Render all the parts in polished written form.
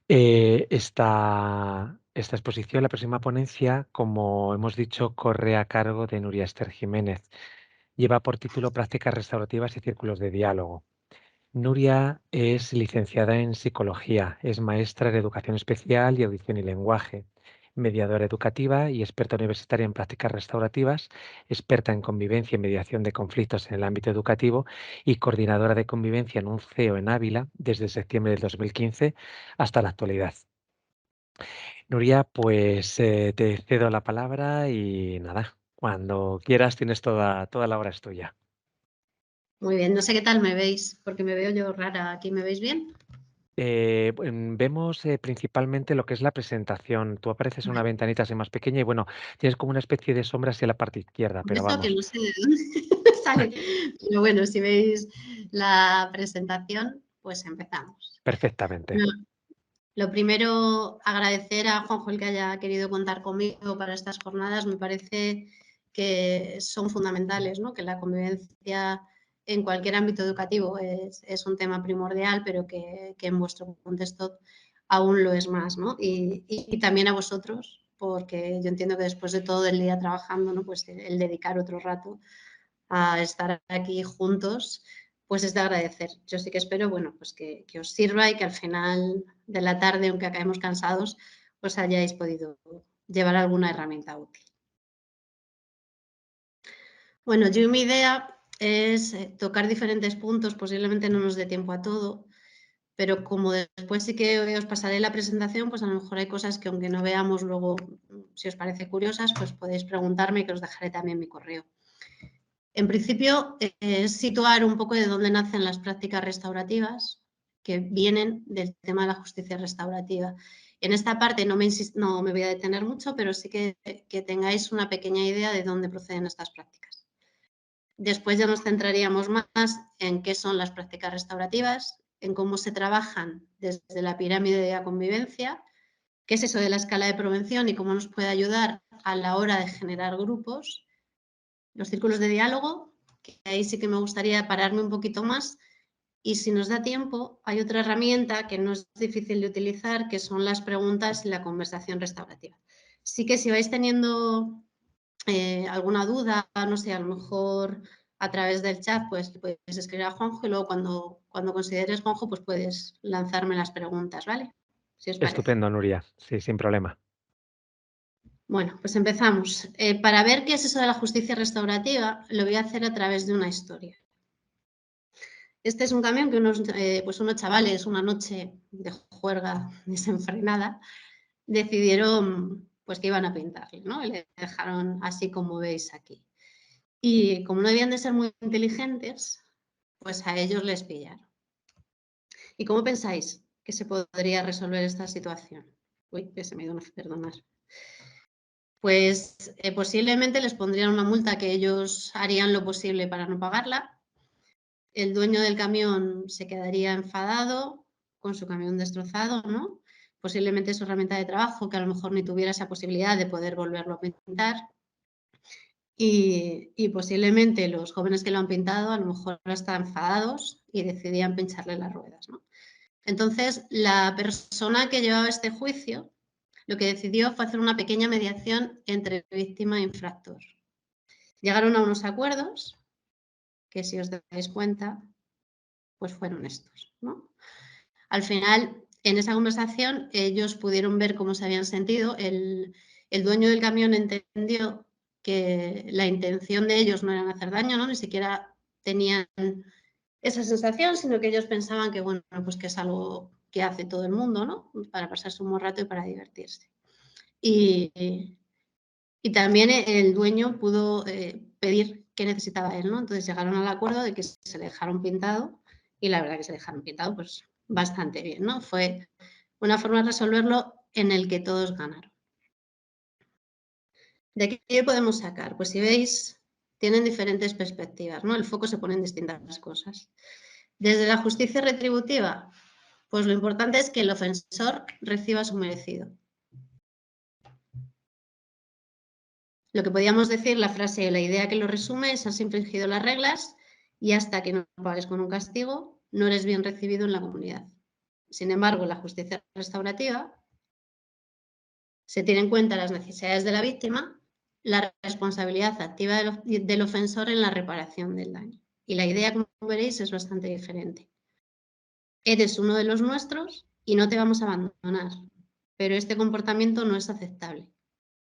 Esta exposición, la próxima ponencia, como hemos dicho, corre a cargo de Nuria Ester Jiménez. Lleva por título Prácticas restaurativas y círculos de diálogo. Nuria es licenciada en psicología, es maestra de educación especial y audición y lenguaje, mediadora educativa y experta universitaria en prácticas restaurativas, experta en convivencia y mediación de conflictos en el ámbito educativo y coordinadora de convivencia en un CEO en Ávila desde septiembre del 2015 hasta la actualidad. Nuria, pues te cedo la palabra y nada, cuando quieras tienes toda la hora es tuya. Muy bien, no sé qué tal me veis, porque me veo yo rara. ¿Aquí me veis bien? Vemos principalmente lo que es la presentación. Tú apareces en una Vale. ventanita así más pequeña y bueno, tienes como una especie de sombra hacia la parte izquierda, Por pero eso que vamos, no sé de dónde sale. Pero bueno, si veis la presentación, pues empezamos. perfectamente. Bueno, lo primero, agradecer a Juanjo el que haya querido contar conmigo para estas jornadas. Me parece que son fundamentales, ¿no? Que la convivencia en cualquier ámbito educativo es un tema primordial, pero que en vuestro contexto aún lo es más, ¿no? Y también a vosotros, porque yo entiendo que después de todo el día trabajando, ¿no? Pues el dedicar otro rato a estar aquí juntos, pues es de agradecer. Yo sí que espero, bueno, pues que os sirva y que al final de la tarde, aunque acabemos cansados, os hayáis podido llevar alguna herramienta útil. Bueno, yo mi idea es tocar diferentes puntos, posiblemente no nos dé tiempo a todo, pero como después sí que os pasaré la presentación, pues a lo mejor hay cosas que aunque no veamos luego, si os parece curiosas, pues podéis preguntarme y que os dejaré también mi correo. En principio, es situar un poco de dónde nacen las prácticas restaurativas, que vienen del tema de la justicia restaurativa. En esta parte no me voy a detener mucho, pero sí que tengáis una pequeña idea de dónde proceden estas prácticas. Después ya nos centraríamos más en qué son las prácticas restaurativas, en cómo se trabajan desde la pirámide de la convivencia, qué es eso de la escala de prevención y cómo nos puede ayudar a la hora de generar grupos, los círculos de diálogo, que ahí sí que me gustaría pararme un poquito más. Y si nos da tiempo, hay otra herramienta que no es difícil de utilizar, que son las preguntas y la conversación restaurativa. Sí que si vais teniendo alguna duda, no sé, a lo mejor a través del chat, pues puedes escribir a Juanjo y luego cuando consideres Juanjo, pues puedes lanzarme las preguntas, ¿vale? Si os parece. Estupendo, Nuria. Sí, sin problema. Bueno, pues empezamos. Para ver qué es eso de la justicia restaurativa, lo voy a hacer a través de una historia. Este es un camión que unos chavales, una noche de juerga desenfrenada, decidieron pues que iban a pintarle, ¿no? Y le dejaron así como veis aquí. Y como no debían de ser muy inteligentes, pues a ellos les pillaron. ¿Y cómo pensáis que se podría resolver esta situación? Uy, que se me dio una perdonar. Pues posiblemente les pondrían una multa que ellos harían lo posible para no pagarla. El dueño del camión se quedaría enfadado con su camión destrozado, ¿no? Posiblemente su herramienta de trabajo, que a lo mejor ni tuviera esa posibilidad de poder volverlo a pintar. Y posiblemente los jóvenes que lo han pintado a lo mejor están enfadados y decidían pincharle las ruedas, ¿no? Entonces, la persona que llevaba este juicio lo que decidió fue hacer una pequeña mediación entre víctima e infractor. Llegaron a unos acuerdos que, si os dais cuenta, pues fueron estos, ¿no? Al final, en esa conversación, ellos pudieron ver cómo se habían sentido. El dueño del camión entendió que la intención de ellos no era hacer daño, ¿no? Ni siquiera tenían esa sensación, sino que ellos pensaban que, bueno, pues que es algo que hace todo el mundo, ¿no? Para pasarse un buen rato y para divertirse. Y también el dueño pudo pedir qué necesitaba él, ¿no? Entonces llegaron al acuerdo de que se dejaron pintado y la verdad que se dejaron pintado pues bastante bien, ¿no? Fue una forma de resolverlo en el que todos ganaron. ¿De qué podemos sacar? Pues si veis, tienen diferentes perspectivas, ¿no? El foco se pone en distintas cosas. Desde la justicia retributiva, pues lo importante es que el ofensor reciba su merecido. Lo que podríamos decir, la frase, la idea que lo resume es: has infringido las reglas y hasta que no pagues con un castigo, no eres bien recibido en la comunidad. Sin embargo, en la justicia restaurativa se tienen en cuenta las necesidades de la víctima, la responsabilidad activa del ofensor en la reparación del daño. Y la idea, como veréis, es bastante diferente. Eres uno de los nuestros y no te vamos a abandonar, pero este comportamiento no es aceptable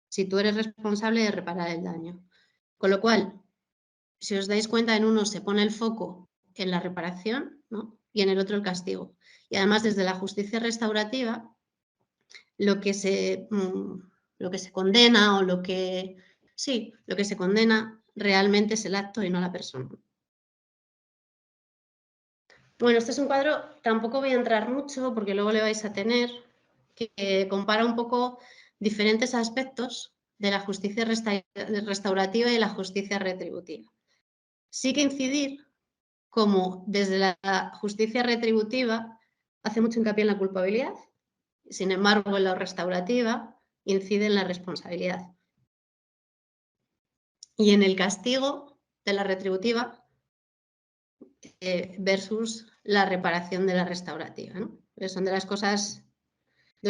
si tú eres responsable de reparar el daño. Con lo cual, si os dais cuenta, en uno se pone el foco en la reparación, ¿no? Y en el otro el castigo. Y además, desde la justicia restaurativa, lo que se condena o lo que se condena realmente es el acto y no la persona. Bueno, este es un cuadro, tampoco voy a entrar mucho porque luego le vais a tener, que compara un poco diferentes aspectos de la justicia restaurativa y la justicia retributiva. Sí que incidir como desde la justicia retributiva hace mucho hincapié en la culpabilidad, sin embargo en la restaurativa incide en la responsabilidad. Y en el castigo de la retributiva versus la reparación de la restaurativa, ¿no? Son dos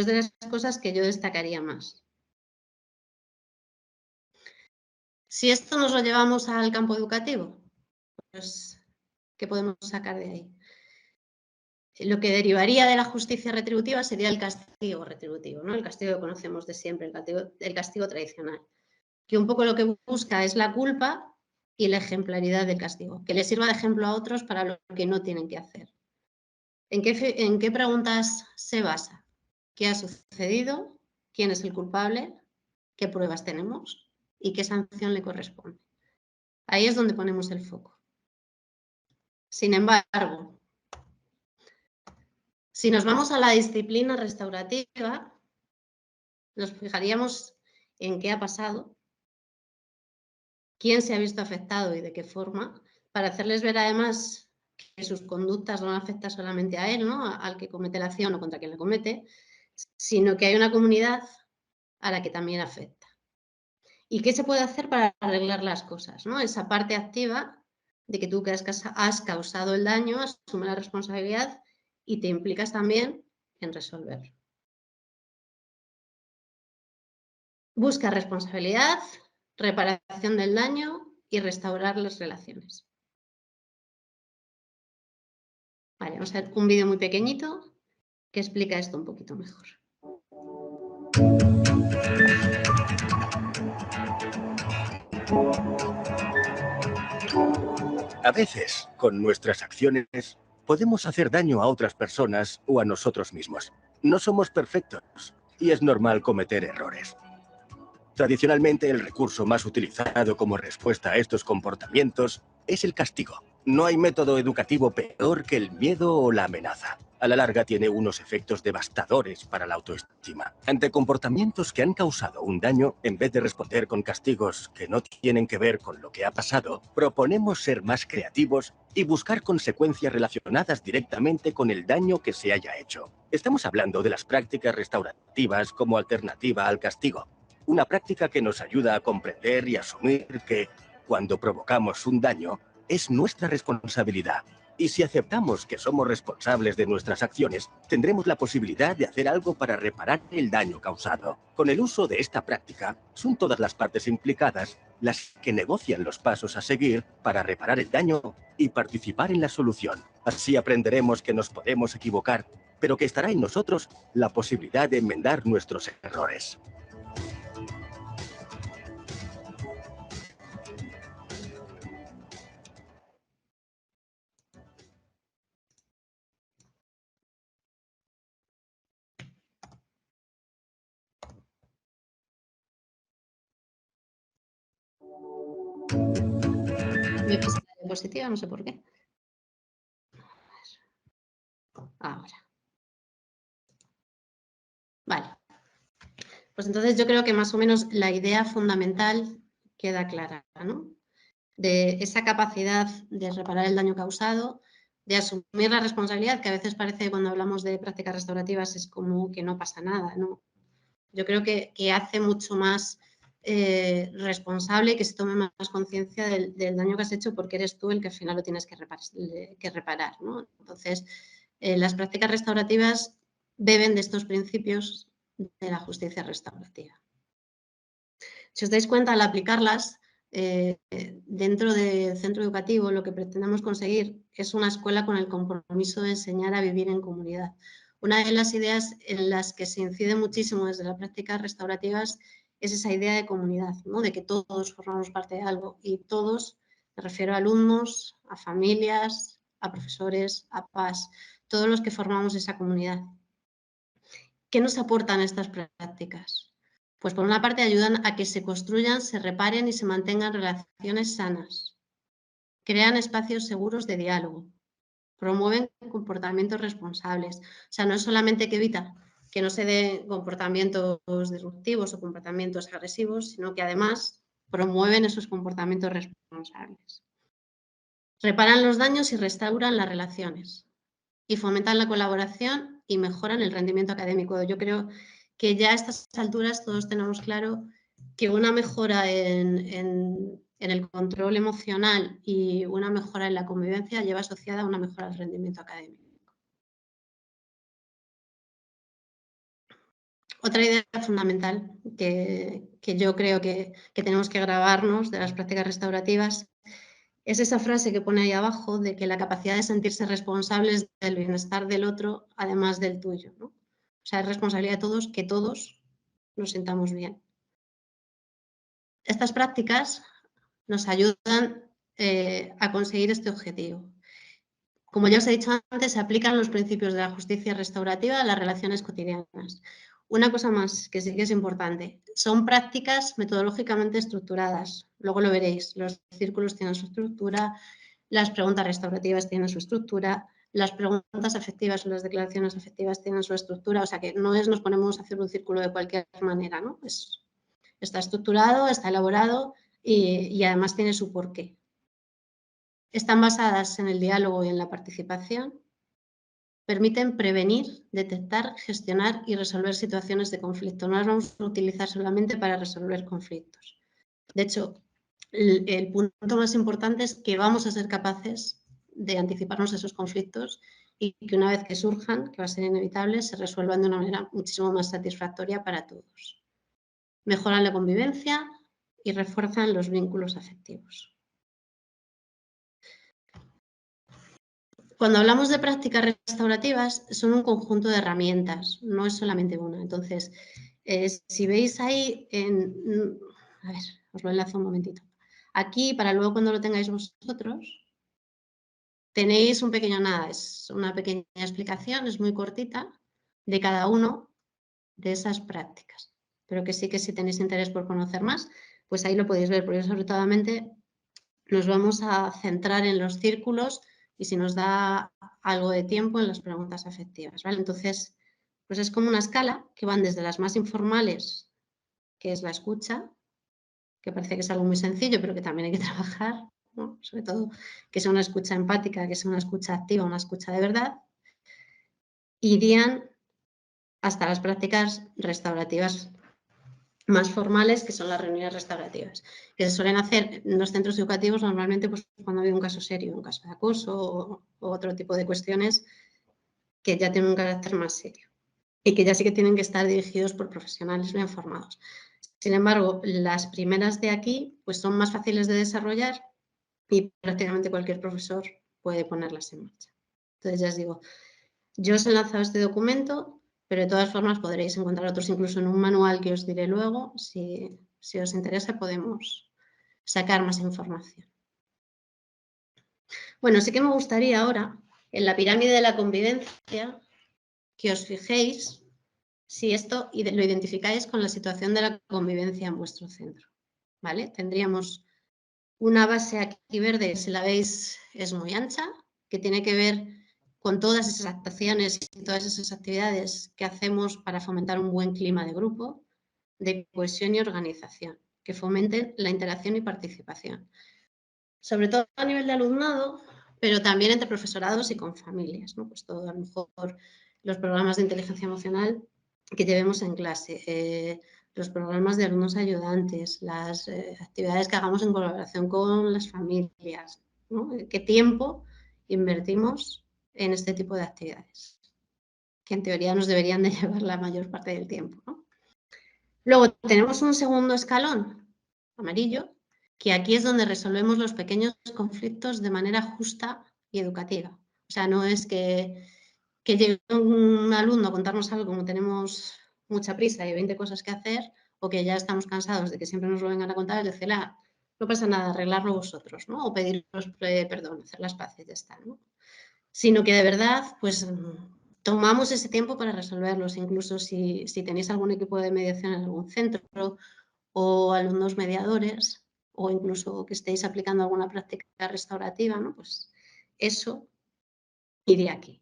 de las cosas que yo destacaría más. Si esto nos lo llevamos al campo educativo, pues, ¿qué podemos sacar de ahí? Lo que derivaría de la justicia retributiva sería el castigo retributivo, ¿no? El castigo que conocemos de siempre, el castigo tradicional, que un poco lo que busca es la culpa y la ejemplaridad del castigo, que le sirva de ejemplo a otros para lo que no tienen que hacer. ¿En qué preguntas se basa? ¿Qué ha sucedido? ¿Quién es el culpable? ¿Qué pruebas tenemos? ¿Y qué sanción le corresponde? Ahí es donde ponemos el foco. Sin embargo, si nos vamos a la disciplina restaurativa, nos fijaríamos en qué ha pasado, quién se ha visto afectado y de qué forma, para hacerles ver además que sus conductas no afectan solamente a él, ¿no? Al que comete la acción o contra quien la comete, sino que hay una comunidad a la que también afecta. ¿Y qué se puede hacer para arreglar las cosas, ¿no? Esa parte activa de que tú que has causado el daño, asume la responsabilidad y te implicas también en resolver. Busca responsabilidad, reparación del daño y restaurar las relaciones. Vale, vamos a ver un vídeo muy pequeñito que explica esto un poquito mejor. A veces, con nuestras acciones, podemos hacer daño a otras personas o a nosotros mismos. No somos perfectos y es normal cometer errores. Tradicionalmente, el recurso más utilizado como respuesta a estos comportamientos es el castigo. No hay método educativo peor que el miedo o la amenaza. A la larga tiene unos efectos devastadores para la autoestima. Ante comportamientos que han causado un daño, en vez de responder con castigos que no tienen que ver con lo que ha pasado, proponemos ser más creativos y buscar consecuencias relacionadas directamente con el daño que se haya hecho. Estamos hablando de las prácticas restaurativas como alternativa al castigo. Una práctica que nos ayuda a comprender y asumir que, cuando provocamos un daño, es nuestra responsabilidad. Y si aceptamos que somos responsables de nuestras acciones, tendremos la posibilidad de hacer algo para reparar el daño causado. Con el uso de esta práctica, son todas las partes implicadas las que negocian los pasos a seguir para reparar el daño y participar en la solución. Así aprenderemos que nos podemos equivocar, pero que estará en nosotros la posibilidad de enmendar nuestros errores. Me pisa la diapositiva, no sé por qué. Ahora. Vale. Pues entonces yo creo que más o menos la idea fundamental queda clara, ¿no? De esa capacidad de reparar el daño causado, de asumir la responsabilidad, que a veces parece cuando hablamos de prácticas restaurativas es como que no pasa nada, ¿no? Yo creo que hace mucho más responsable, que se tome más conciencia del daño que has hecho porque eres tú el que al final lo tienes que reparar, ¿no? Entonces, Las prácticas restaurativas beben de estos principios de la justicia restaurativa. Si os dais cuenta, al aplicarlas dentro del centro educativo, lo que pretendemos conseguir es una escuela con el compromiso de enseñar a vivir en comunidad. Una de las ideas en las que se incide muchísimo desde las prácticas restaurativas es esa idea de comunidad, ¿no? De que todos formamos parte de algo, y todos, me refiero a alumnos, a familias, a profesores, a PAS, todos los que formamos esa comunidad. ¿Qué nos aportan estas prácticas? Pues por una parte ayudan a que se construyan, se reparen y se mantengan relaciones sanas, crean espacios seguros de diálogo, promueven comportamientos responsables. O sea, no es solamente que evita que no se den comportamientos disruptivos o comportamientos agresivos, sino que además promueven esos comportamientos responsables. Reparan los daños y restauran las relaciones, y fomentan la colaboración y mejoran el rendimiento académico. Yo creo que ya a estas alturas todos tenemos claro que una mejora en el control emocional y una mejora en la convivencia lleva asociada a una mejora del rendimiento académico. Otra idea fundamental que yo creo que tenemos que grabarnos de las prácticas restaurativas es esa frase que pone ahí abajo de que la capacidad de sentirse responsables del bienestar del otro, además del tuyo, ¿no? O sea, es responsabilidad de todos que todos nos sintamos bien. Estas prácticas nos ayudan a conseguir este objetivo. Como ya os he dicho antes, se aplican los principios de la justicia restaurativa a las relaciones cotidianas. Una cosa más que sí que es importante, son prácticas metodológicamente estructuradas. Luego lo veréis, los círculos tienen su estructura, las preguntas restaurativas tienen su estructura, las preguntas afectivas o las declaraciones afectivas tienen su estructura, o sea que no es nos ponemos a hacer un círculo de cualquier manera, ¿no? Está estructurado, está elaborado y además tiene su porqué. Están basadas en el diálogo y en la participación, permiten prevenir, detectar, gestionar y resolver situaciones de conflicto. No las vamos a utilizar solamente para resolver conflictos. De hecho, el punto más importante es que vamos a ser capaces de anticiparnos a esos conflictos y que una vez que surjan, que va a ser inevitable, se resuelvan de una manera muchísimo más satisfactoria para todos. Mejoran la convivencia y refuerzan los vínculos afectivos. Cuando hablamos de prácticas restaurativas, son un conjunto de herramientas, no es solamente una. Entonces, si veis ahí, a ver, os lo enlazo un momentito. Aquí, para luego cuando lo tengáis vosotros, tenéis un pequeño nada, es una pequeña explicación, es muy cortita, de cada uno de esas prácticas. Pero que sí que si tenéis interés por conocer más, pues ahí lo podéis ver, porque sobre todo nos vamos a centrar en los círculos y si nos da algo de tiempo en las preguntas afectivas, ¿vale? Entonces, pues es como una escala que van desde las más informales, que es la escucha, que parece que es algo muy sencillo, pero que también hay que trabajar, ¿no? Sobre todo que sea una escucha empática, que sea una escucha activa, una escucha de verdad, irían hasta las prácticas restaurativas más formales, que son las reuniones restaurativas, que se suelen hacer en los centros educativos normalmente pues, cuando hay un caso serio, un caso de acoso o otro tipo de cuestiones que ya tienen un carácter más serio y que ya sí que tienen que estar dirigidos por profesionales bien formados. Sin embargo, las primeras de aquí pues, son más fáciles de desarrollar y prácticamente cualquier profesor puede ponerlas en marcha. Entonces, ya os digo, yo os he lanzado este documento, pero de todas formas podréis encontrar otros incluso en un manual que os diré luego. Si os interesa podemos sacar más información. Bueno, sí que me gustaría ahora, en la pirámide de la convivencia, que os fijéis si esto lo identificáis con la situación de la convivencia en vuestro centro. ¿Vale? Tendríamos una base aquí verde, si la veis es muy ancha, que tiene que ver con todas esas actuaciones y todas esas actividades que hacemos para fomentar un buen clima de grupo, de cohesión y organización, que fomenten la interacción y participación. Sobre todo a nivel de alumnado, pero también entre profesorados y con familias, ¿no? Pues todo, a lo mejor los programas de inteligencia emocional que llevemos en clase, los programas de alumnos ayudantes, las actividades que hagamos en colaboración con las familias, ¿no? ¿Qué tiempo invertimos en este tipo de actividades, que en teoría nos deberían de llevar la mayor parte del tiempo, ¿no? Luego tenemos un segundo escalón, amarillo, que aquí es donde resolvemos los pequeños conflictos de manera justa y educativa. O sea, no es que llegue un alumno a contarnos algo como tenemos mucha prisa y 20 cosas que hacer, o que ya estamos cansados de que siempre nos lo vengan a contar, es decir, no pasa nada, arreglarlo vosotros, ¿no? O pediros perdón, hacer las paces, ya está, ¿no? Sino que de verdad, pues tomamos ese tiempo para resolverlos, incluso si tenéis algún equipo de mediación en algún centro o alumnos mediadores, o incluso que estéis aplicando alguna práctica restaurativa, ¿no? Pues eso iría aquí.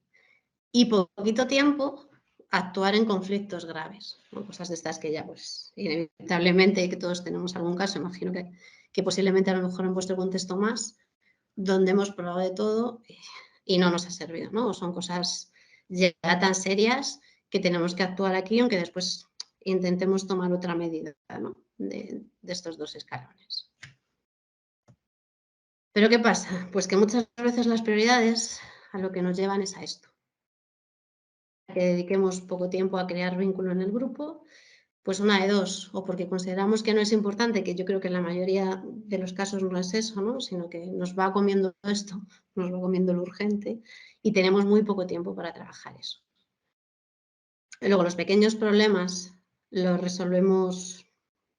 Y poquito tiempo actuar en conflictos graves, ¿no? Cosas de estas que ya, pues, inevitablemente, que todos tenemos algún caso, imagino que posiblemente a lo mejor en vuestro contexto más, donde hemos probado de todo y no nos ha servido, ¿no? O son cosas ya tan serias que tenemos que actuar aquí, aunque después intentemos tomar otra medida, ¿no? de estos dos escalones. ¿Pero qué pasa? Pues que muchas veces las prioridades a lo que nos llevan es a esto. Que dediquemos poco tiempo a crear vínculo en el grupo, pues una de dos, o porque consideramos que no es importante, que yo creo que en la mayoría de los casos no es eso, ¿no? Sino que nos va comiendo esto, nos va comiendo lo urgente y tenemos muy poco tiempo para trabajar eso. Y luego los pequeños problemas los resolvemos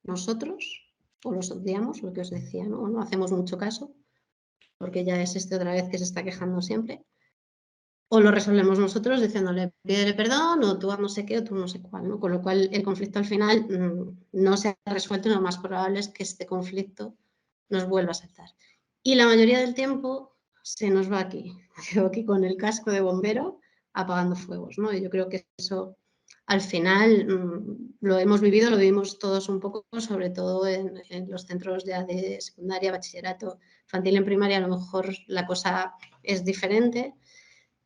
nosotros o los odiamos, lo que os decía, ¿no? No hacemos mucho caso porque ya es otra vez que se está quejando siempre. O lo resolvemos nosotros diciéndole, pídele perdón, o tú no sé qué, o tú no sé cuál, ¿no? Con lo cual el conflicto al final no se ha resuelto y lo más probable es que este conflicto nos vuelva a saltar. Y la mayoría del tiempo se nos va aquí con el casco de bombero apagando fuegos, ¿no? Y yo creo que eso al final lo hemos vivido, lo vivimos todos un poco, sobre todo en los centros ya de secundaria, bachillerato, infantil, en primaria, a lo mejor la cosa es diferente.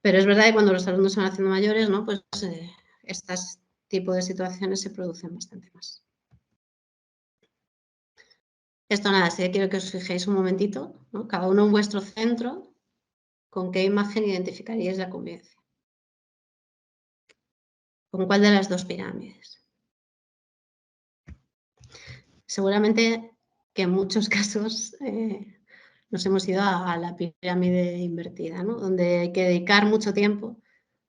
Pero es verdad que cuando los alumnos se van haciendo mayores, ¿no? Pues estos tipos de situaciones se producen bastante más. Esto nada, sí que quiero que os fijéis un momentito, ¿no? Cada uno en vuestro centro, ¿con qué imagen identificaríais la convivencia? ¿Con cuál de las dos pirámides? Seguramente que en muchos casos nos hemos ido a la pirámide invertida, ¿no? Donde hay que dedicar mucho tiempo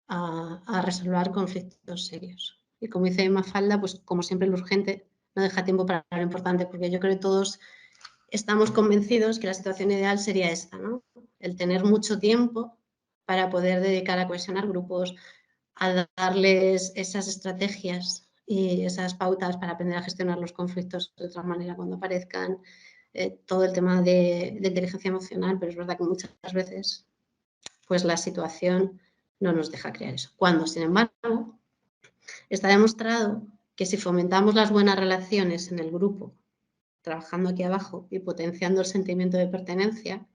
a resolver conflictos serios. Y como dice Mafalda, pues como siempre lo urgente no deja tiempo para lo importante, porque yo creo que todos estamos convencidos que la situación ideal sería esta, ¿no? El tener mucho tiempo para poder dedicar a cohesionar grupos, a darles esas estrategias y esas pautas para aprender a gestionar los conflictos de otra manera cuando aparezcan, todo el tema de inteligencia emocional, pero es verdad que muchas veces pues la situación no nos deja crear eso. Cuando, sin embargo, está demostrado que si fomentamos las buenas relaciones en el grupo, trabajando aquí abajo y potenciando el sentimiento de pertenencia,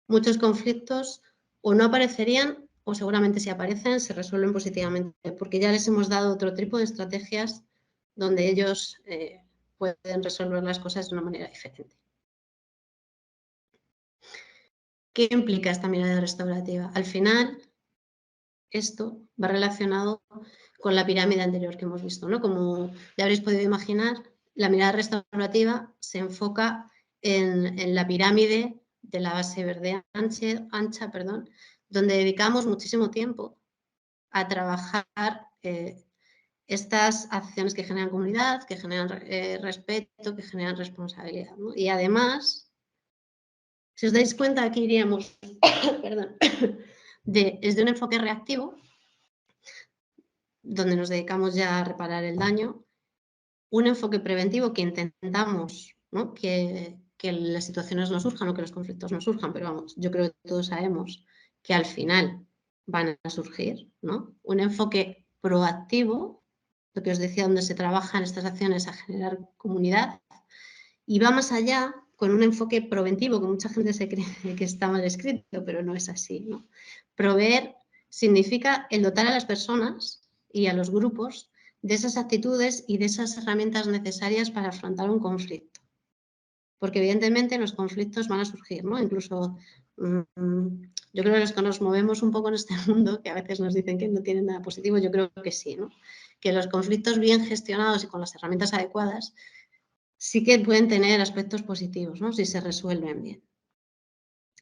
muchos conflictos o no aparecerían o seguramente si aparecen se resuelven positivamente, porque ya les hemos dado otro tipo de estrategias donde ellos pueden resolver las cosas de una manera diferente. ¿Qué implica esta mirada restaurativa? Al final, esto va relacionado con la pirámide anterior que hemos visto, ¿no? Como ya habréis podido imaginar, la mirada restaurativa se enfoca en la pirámide de la base verde ancha, donde dedicamos muchísimo tiempo a trabajar estas acciones que generan comunidad, que generan respeto, que generan responsabilidad, ¿no? Y además, si os dais cuenta, aquí iríamos desde un enfoque reactivo, donde nos dedicamos ya a reparar el daño, un enfoque preventivo que intentamos, ¿no? que las situaciones no surjan o que los conflictos no surjan, pero vamos, yo creo que todos sabemos que al final van a surgir, ¿no? Un enfoque proactivo, lo que os decía, donde se trabajan estas acciones a generar comunidad, y va más allá con un enfoque preventivo, que mucha gente se cree que está mal escrito, pero no es así, ¿no? Proveer significa el dotar a las personas y a los grupos de esas actitudes y de esas herramientas necesarias para afrontar un conflicto. Porque evidentemente los conflictos van a surgir, ¿no? Incluso Yo creo que los que nos movemos un poco en este mundo, que a veces nos dicen que no tienen nada positivo, yo creo que sí, ¿no? Que los conflictos bien gestionados y con las herramientas adecuadas sí que pueden tener aspectos positivos, ¿no? Si se resuelven bien.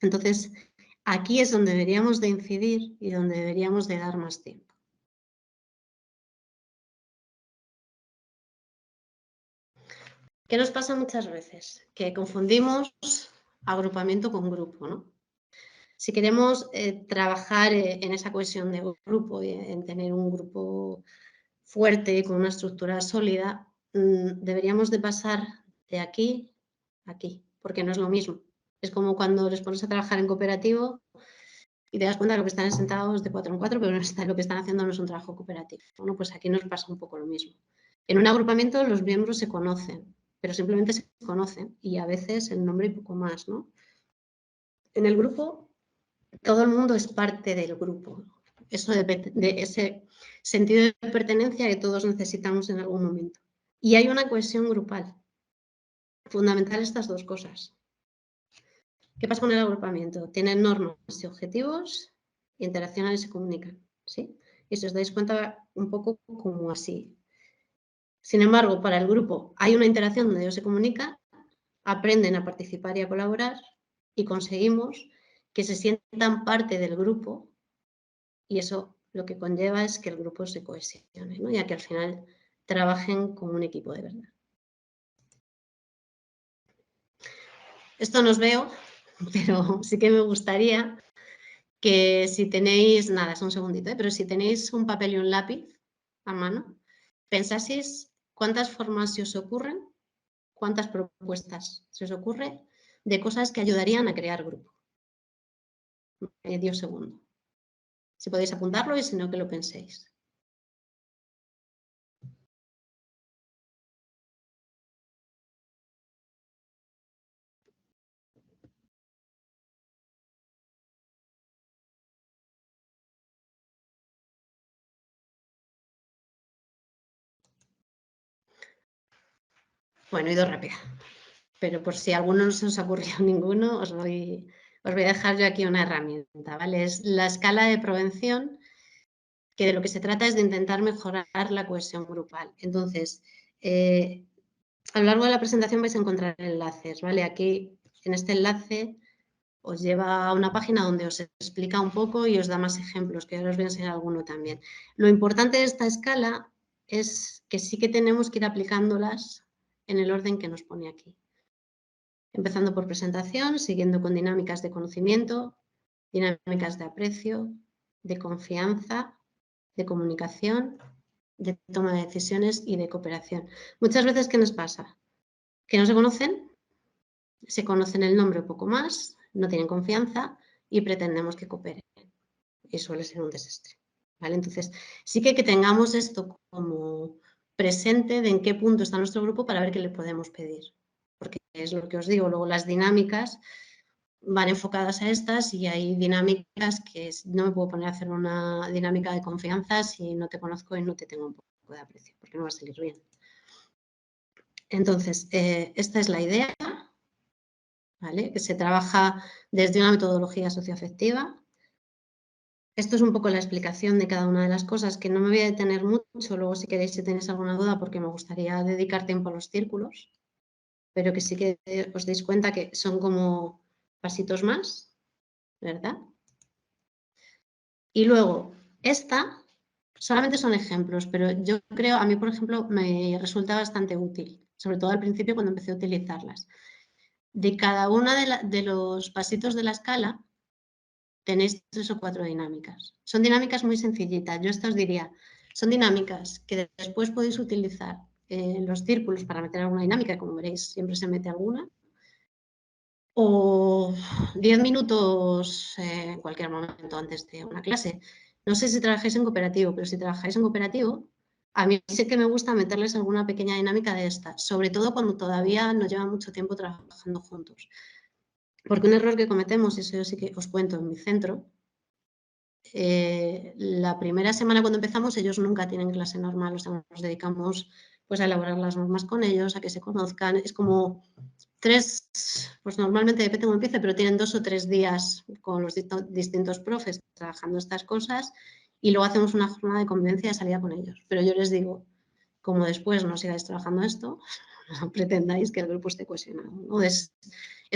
Entonces, aquí es donde deberíamos de incidir y donde deberíamos de dar más tiempo. ¿Qué nos pasa muchas veces? Que confundimos agrupamiento con grupo, ¿no? Si queremos trabajar en esa cohesión de grupo y en tener un grupo fuerte con una estructura sólida, deberíamos de pasar de aquí a aquí, porque no es lo mismo. Es como cuando les pones a trabajar en cooperativo y te das cuenta de que están sentados de 4 en 4, pero lo que están haciendo no es un trabajo cooperativo. Bueno, pues aquí nos pasa un poco lo mismo. En un agrupamiento los miembros se conocen, pero simplemente se conocen y a veces el nombre y poco más, ¿no? En el grupo, todo el mundo es parte del grupo. Eso de ese sentido de pertenencia que todos necesitamos en algún momento. Y hay una cohesión grupal. Fundamental estas dos cosas. ¿Qué pasa con el agrupamiento? Tienen normas y objetivos, interaccionan y se comunican, ¿sí? Y si os dais cuenta, un poco como así. Sin embargo, para el grupo hay una interacción donde ellos se comunican, aprenden a participar y a colaborar y conseguimos que se sientan parte del grupo y eso lo que conlleva es que el grupo se cohesione, ¿no? Y a que al final trabajen como un equipo de verdad. Esto no os veo, pero sí que me gustaría que si tenéis, nada, es un segundito, pero si tenéis un papel y un lápiz a mano, pensaseis cuántas formas se os ocurren, cuántas propuestas se os ocurre de cosas que ayudarían a crear grupo. Medio segundo. Si podéis apuntarlo y si no, que lo penséis. Bueno, he ido rápida, pero por si alguno no se os ha ocurrido ninguno, os voy a dejar yo aquí una herramienta, ¿vale? Es la escala de Provención, que de lo que se trata es de intentar mejorar la cohesión grupal. Entonces, a lo largo de la presentación vais a encontrar enlaces, ¿vale? Aquí, en este enlace, os lleva a una página donde os explica un poco y os da más ejemplos, que ahora os voy a enseñar alguno también. Lo importante de esta escala es que sí que tenemos que ir aplicándolas en el orden que nos pone aquí. Empezando por presentación, siguiendo con dinámicas de conocimiento, dinámicas de aprecio, de confianza, de comunicación, de toma de decisiones y de cooperación. Muchas veces, ¿qué nos pasa? Que no se conocen el nombre un poco más, no tienen confianza y pretendemos que cooperen. Y suele ser un desastre, ¿vale? Entonces, sí que tengamos esto como presente de en qué punto está nuestro grupo para ver qué le podemos pedir. Porque es lo que os digo, luego las dinámicas van enfocadas a estas y hay dinámicas que no me puedo poner a hacer una dinámica de confianza si no te conozco y no te tengo un poco de aprecio, porque no va a salir bien. Entonces, esta es la idea, ¿vale? Que se trabaja desde una metodología socioafectiva. Esto es un poco la explicación de cada una de las cosas, que no me voy a detener mucho, luego si queréis, si tenéis alguna duda, porque me gustaría dedicar tiempo a los círculos, pero que sí que os deis cuenta que son como pasitos más, ¿verdad? Y luego, esta solamente son ejemplos, pero yo creo, a mí, por ejemplo, me resulta bastante útil, sobre todo al principio cuando empecé a utilizarlas. De cada una de los pasitos de la escala, tenéis 3 o 4 dinámicas. Son dinámicas muy sencillitas. Yo esto os diría, son dinámicas que después podéis utilizar en los círculos para meter alguna dinámica, como veréis, siempre se mete alguna. O 10 minutos en cualquier momento antes de una clase. No sé si trabajáis en cooperativo, pero si trabajáis en cooperativo, a mí sí que me gusta meterles alguna pequeña dinámica de esta, sobre todo cuando todavía no llevan mucho tiempo trabajando juntos. Porque un error que cometemos, y eso yo sí que os cuento en mi centro, la primera semana cuando empezamos ellos nunca tienen clase normal, o sea, nos dedicamos pues a elaborar las normas con ellos, a que se conozcan, es como pues normalmente depende cómo empiece, pero tienen 2 o 3 días con los distintos profes trabajando estas cosas y luego hacemos una jornada de convivencia de salida con ellos. Pero yo les digo, como después no sigáis trabajando esto, no pretendáis que el grupo esté cohesionado, ¿no? Es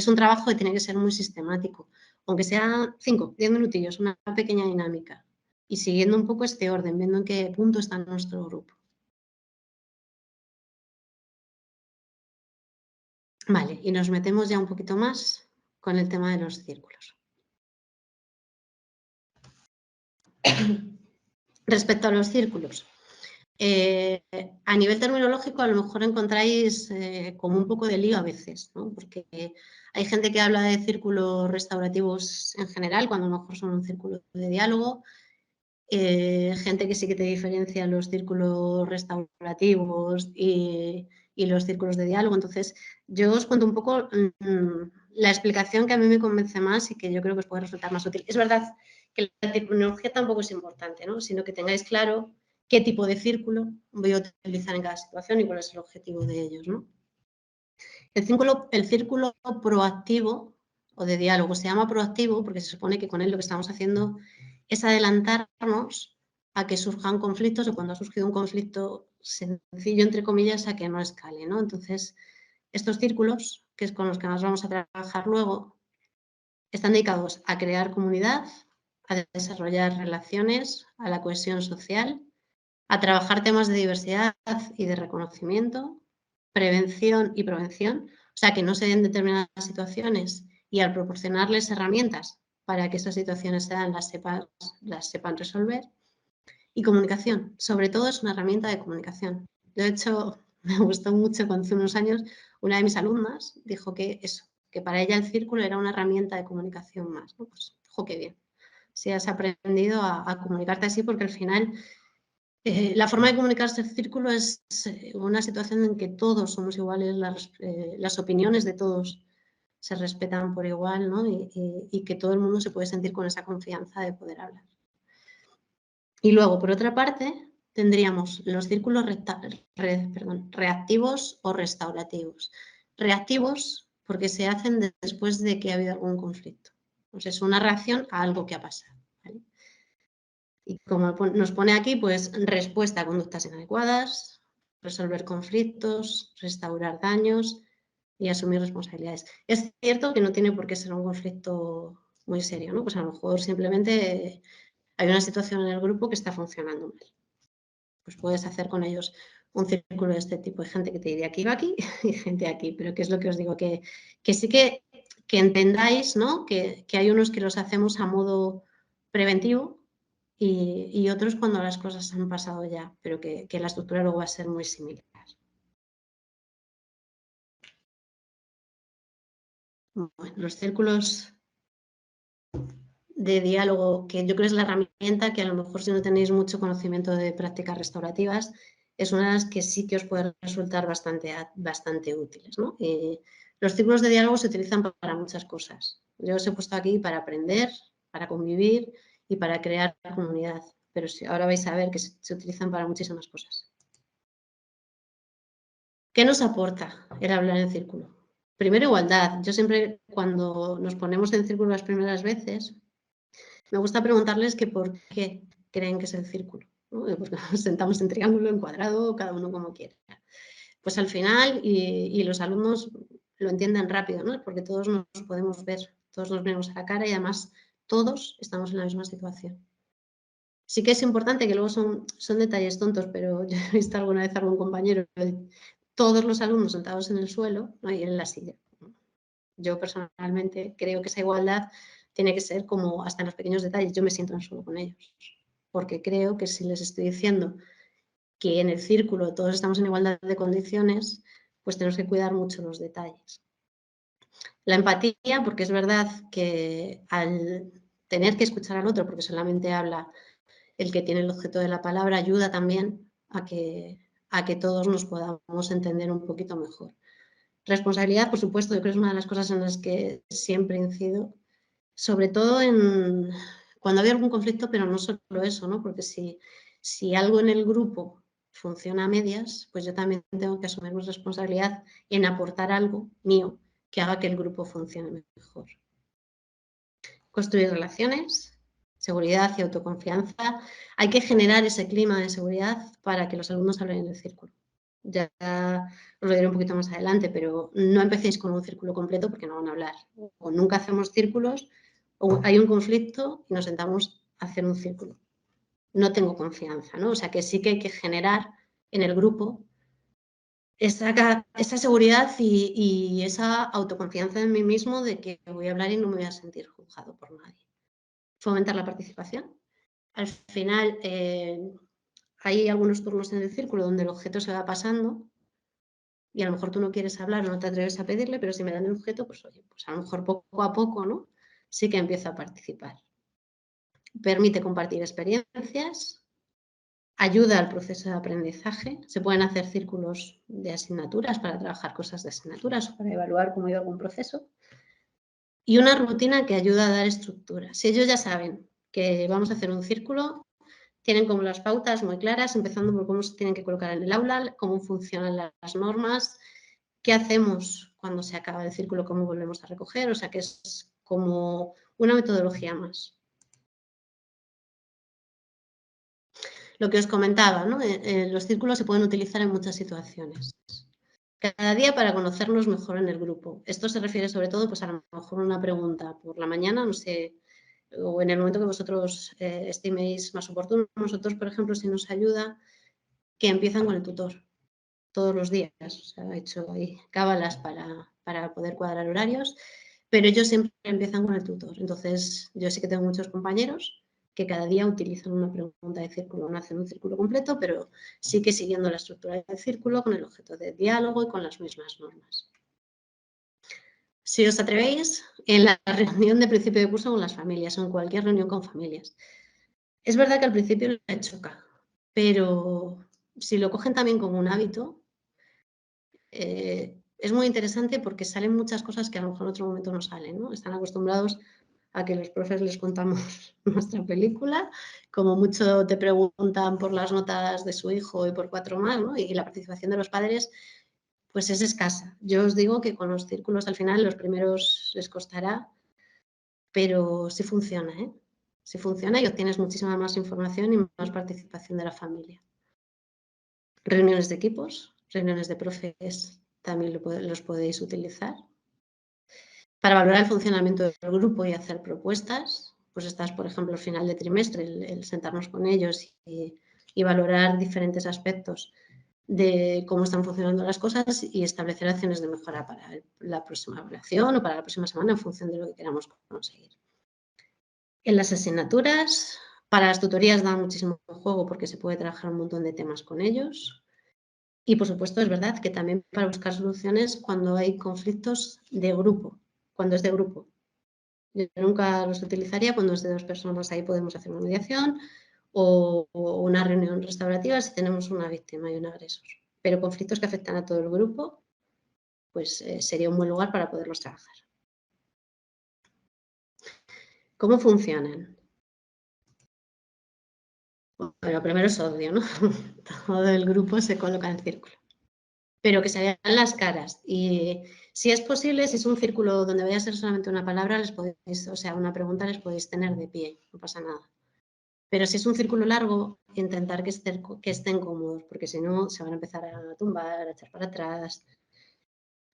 un trabajo que tiene que ser muy sistemático, aunque sea 5, 10 minutillos, una pequeña dinámica y siguiendo un poco este orden, viendo en qué punto está nuestro grupo. Vale, y nos metemos ya un poquito más con el tema de los círculos. Respecto a los círculos, a nivel terminológico a lo mejor encontráis como un poco de lío a veces, ¿no? Porque hay gente que habla de círculos restaurativos en general, cuando a lo mejor son un círculo de diálogo, gente que sí que te diferencia los círculos restaurativos y los círculos de diálogo. Entonces, yo os cuento un poco la explicación que a mí me convence más y que yo creo que os puede resultar más útil. Es verdad que la terminología tampoco es importante, ¿no? Sino que tengáis claro qué tipo de círculo voy a utilizar en cada situación y cuál es el objetivo de ellos, ¿no? El círculo proactivo o de diálogo se llama proactivo porque se supone que con él lo que estamos haciendo es adelantarnos a que surjan conflictos o cuando ha surgido un conflicto sencillo, entre comillas, a que no escale, ¿no? Entonces, estos círculos, que es con los que nos vamos a trabajar luego, están dedicados a crear comunidad, a desarrollar relaciones, a la cohesión social, a trabajar temas de diversidad y de reconocimiento, prevención y prevención, o sea, que no se den determinadas situaciones y al proporcionarles herramientas para que esas situaciones se dan, las sepan resolver. Y comunicación, sobre todo es una herramienta de comunicación. De hecho, me gustó mucho cuando hace unos años una de mis alumnas dijo que eso, que para ella el círculo era una herramienta de comunicación más, ¿no? Pues, ojo, qué bien. Si has aprendido a comunicarte así, porque al final la forma de comunicarse el círculo es una situación en que todos somos iguales, las opiniones de todos se respetan por igual, ¿no? Y que todo el mundo se puede sentir con esa confianza de poder hablar. Y luego, por otra parte, tendríamos los círculos reactivos o restaurativos. Reactivos porque se hacen después de que ha habido algún conflicto. Pues es una reacción a algo que ha pasado. ¿Vale? Y como nos pone aquí, pues respuesta a conductas inadecuadas, resolver conflictos, restaurar daños y asumir responsabilidades. Es cierto que no tiene por qué ser un conflicto muy serio, ¿no? Pues a lo mejor simplemente hay una situación en el grupo que está funcionando mal. Pues puedes hacer con ellos un círculo de este tipo. Hay gente que te diría que iba aquí y gente aquí, pero ¿qué es lo que os digo? Que sí que entendáis, ¿no? Que hay unos que los hacemos a modo preventivo y otros cuando las cosas han pasado ya, pero que la estructura luego va a ser muy similar. Bueno, los círculos de diálogo, que yo creo es la herramienta que a lo mejor si no tenéis mucho conocimiento de prácticas restaurativas, es una de las que sí que os puede resultar bastante útiles, ¿no? Los círculos de diálogo se utilizan para muchas cosas. Yo os he puesto aquí para aprender, para convivir y para crear comunidad, pero ahora vais a ver que se utilizan para muchísimas cosas. ¿Qué nos aporta el hablar en círculo? Primero, igualdad. Yo siempre, cuando nos ponemos en círculo las primeras veces, me gusta preguntarles que por qué creen que es el círculo, ¿no? Porque nos sentamos en triángulo, en cuadrado, cada uno como quiera. Pues al final, y los alumnos lo entienden rápido, ¿no? Porque todos nos podemos ver, todos nos vemos a la cara y además todos estamos en la misma situación. Sí que es importante que luego son detalles tontos, pero yo he visto alguna vez a algún compañero, todos los alumnos sentados en el suelo, ¿no? Y él en la silla. Yo personalmente creo que esa igualdad tiene que ser como hasta en los pequeños detalles. Yo me siento en el suelo con ellos, porque creo que si les estoy diciendo que en el círculo todos estamos en igualdad de condiciones, pues tenemos que cuidar mucho los detalles. La empatía, porque es verdad que al tener que escuchar al otro, porque solamente habla el que tiene el objeto de la palabra, ayuda también a que todos nos podamos entender un poquito mejor. Responsabilidad, por supuesto, yo creo que es una de las cosas en las que siempre incido, sobre todo cuando hay algún conflicto, pero no solo eso, ¿no? Porque si algo en el grupo funciona a medias, pues yo también tengo que asumir mi responsabilidad en aportar algo mío que haga que el grupo funcione mejor. Construir relaciones, seguridad y autoconfianza. Hay que generar ese clima de seguridad para que los alumnos hablen en el círculo. Ya os lo diré un poquito más adelante, pero no empecéis con un círculo completo porque no van a hablar. O nunca hacemos círculos, o hay un conflicto y nos sentamos a hacer un círculo. No tengo confianza, ¿no? O sea que sí que hay que generar en el grupo esa seguridad y esa autoconfianza en mí mismo de que voy a hablar y no me voy a sentir juzgado por nadie. Fomentar la participación. Al final, hay algunos turnos en el círculo donde el objeto se va pasando y a lo mejor tú no quieres hablar o no te atreves a pedirle, pero si me dan el objeto, pues oye, pues a lo mejor poco a poco, ¿no? Sí que empiezo a participar. Permite compartir experiencias, ayuda al proceso de aprendizaje. Se pueden hacer círculos de asignaturas para trabajar cosas de asignaturas o para evaluar cómo ha ido algún proceso. Y una rutina que ayuda a dar estructura. Si ellos ya saben que vamos a hacer un círculo, tienen como las pautas muy claras, empezando por cómo se tienen que colocar en el aula, cómo funcionan las normas, qué hacemos cuando se acaba el círculo, cómo volvemos a recoger, o sea que es como una metodología más. Lo que os comentaba, ¿no? Los círculos se pueden utilizar en muchas situaciones. Cada día para conocernos mejor en el grupo. Esto se refiere sobre todo pues, a lo mejor una pregunta por la mañana, no sé, o en el momento que vosotros estiméis más oportuno. Nosotros, por ejemplo, si nos ayuda, que empiezan con el tutor todos los días. O sea, he hecho ahí cábalas para poder cuadrar horarios, pero ellos siempre empiezan con el tutor. Entonces, yo sí que tengo muchos compañeros que cada día utilizan una pregunta de círculo, no hacen un círculo completo, pero sí que siguiendo la estructura del círculo con el objeto de diálogo y con las mismas normas. Si os atrevéis, en la reunión de principio de curso con las familias o en cualquier reunión con familias. Es verdad que al principio les choca, pero si lo cogen también como un hábito, es muy interesante porque salen muchas cosas que a lo mejor en otro momento no salen, ¿no? Están acostumbrados a que los profes les contamos nuestra película, como mucho te preguntan por las notas de su hijo y por 4 más, ¿no? Y la participación de los padres pues es escasa. Yo os digo que con los círculos al final los primeros les costará, pero sí funciona, ¿eh? Sí funciona y obtienes muchísima más información y más participación de la familia. Reuniones de equipos, reuniones de profes, también los podéis utilizar. Para valorar el funcionamiento del grupo y hacer propuestas, pues estás, por ejemplo, al final de trimestre, el sentarnos con ellos y valorar diferentes aspectos de cómo están funcionando las cosas y establecer acciones de mejora para la próxima evaluación o para la próxima semana en función de lo que queramos conseguir. En las asignaturas, para las tutorías da muchísimo juego porque se puede trabajar un montón de temas con ellos. Y, por supuesto, es verdad que también para buscar soluciones cuando hay conflictos de grupo, cuando es de grupo. Yo nunca los utilizaría cuando es de 2 personas, ahí podemos hacer una mediación o una reunión restaurativa si tenemos una víctima y un agresor. Pero conflictos que afectan a todo el grupo, pues sería un buen lugar para poderlos trabajar. ¿Cómo funcionan? Bueno, primero es obvio, ¿no? Todo el grupo se coloca en círculo. Pero que se vean las caras. Y si es posible, si es un círculo donde vaya a ser solamente una palabra, les podéis, o sea, una pregunta les podéis tener de pie, no pasa nada. Pero si es un círculo largo, intentar que estén cómodos, porque si no se van a empezar a tumbar, a echar para atrás,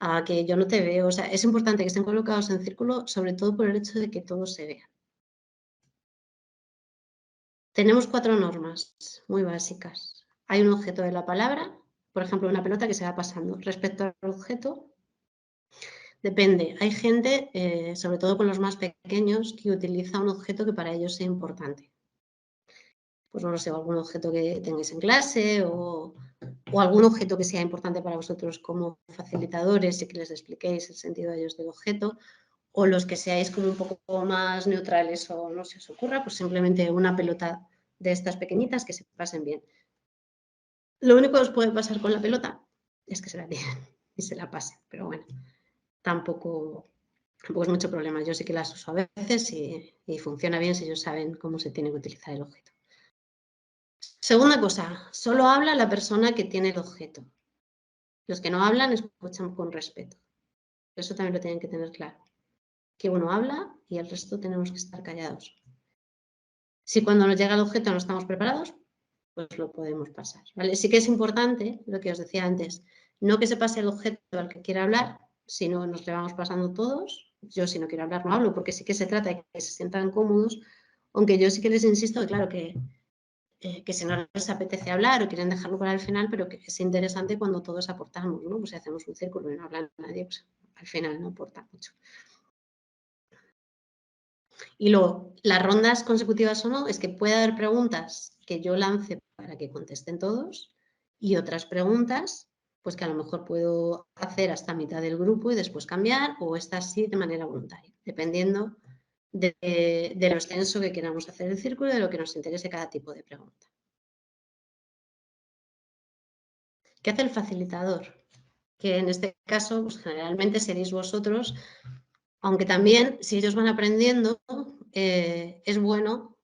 a que yo no te veo. O sea, es importante que estén colocados en círculo, sobre todo por el hecho de que todos se vean. Tenemos 4 normas muy básicas. Hay un objeto de la palabra, por ejemplo, una pelota que se va pasando. Respecto al objeto, depende. Hay gente, sobre todo con los más pequeños, que utiliza un objeto que para ellos sea importante. Pues no lo sé, algún objeto que tengáis en clase o algún objeto que sea importante para vosotros como facilitadores y que les expliquéis el sentido de ellos del objeto, o los que seáis como un poco más neutrales o no se os ocurra, pues simplemente una pelota de estas pequeñitas que se pasen bien. Lo único que os puede pasar con la pelota es que se la tiren y se la pasen, pero bueno, tampoco es mucho problema. Yo sí que las uso a veces y funciona bien si ellos saben cómo se tiene que utilizar el objeto. Segunda cosa, solo habla la persona que tiene el objeto. Los que no hablan escuchan con respeto. Eso también lo tienen que tener claro. Que uno habla y el resto tenemos que estar callados. Si cuando nos llega el objeto no estamos preparados, pues lo podemos pasar, ¿vale? Sí que es importante, lo que os decía antes, no que se pase el objeto al que quiera hablar, sino nos le vamos pasando todos. Yo si no quiero hablar no hablo, porque sí que se trata de que se sientan cómodos, aunque yo sí que les insisto que claro que si no les apetece hablar o quieren dejarlo para el final, pero que es interesante cuando todos aportamos, ¿no? Pues si hacemos un círculo y no habla nadie, pues al final no aporta mucho. Y luego, las rondas consecutivas o no, es que puede haber preguntas que yo lance para que contesten todos y otras preguntas, pues que a lo mejor puedo hacer hasta mitad del grupo y después cambiar, o estas sí de manera voluntaria, dependiendo de lo extenso que queramos hacer el círculo y de lo que nos interese cada tipo de pregunta. ¿Qué hace el facilitador? Que en este caso, pues generalmente seréis vosotros, aunque también si ellos van aprendiendo, es bueno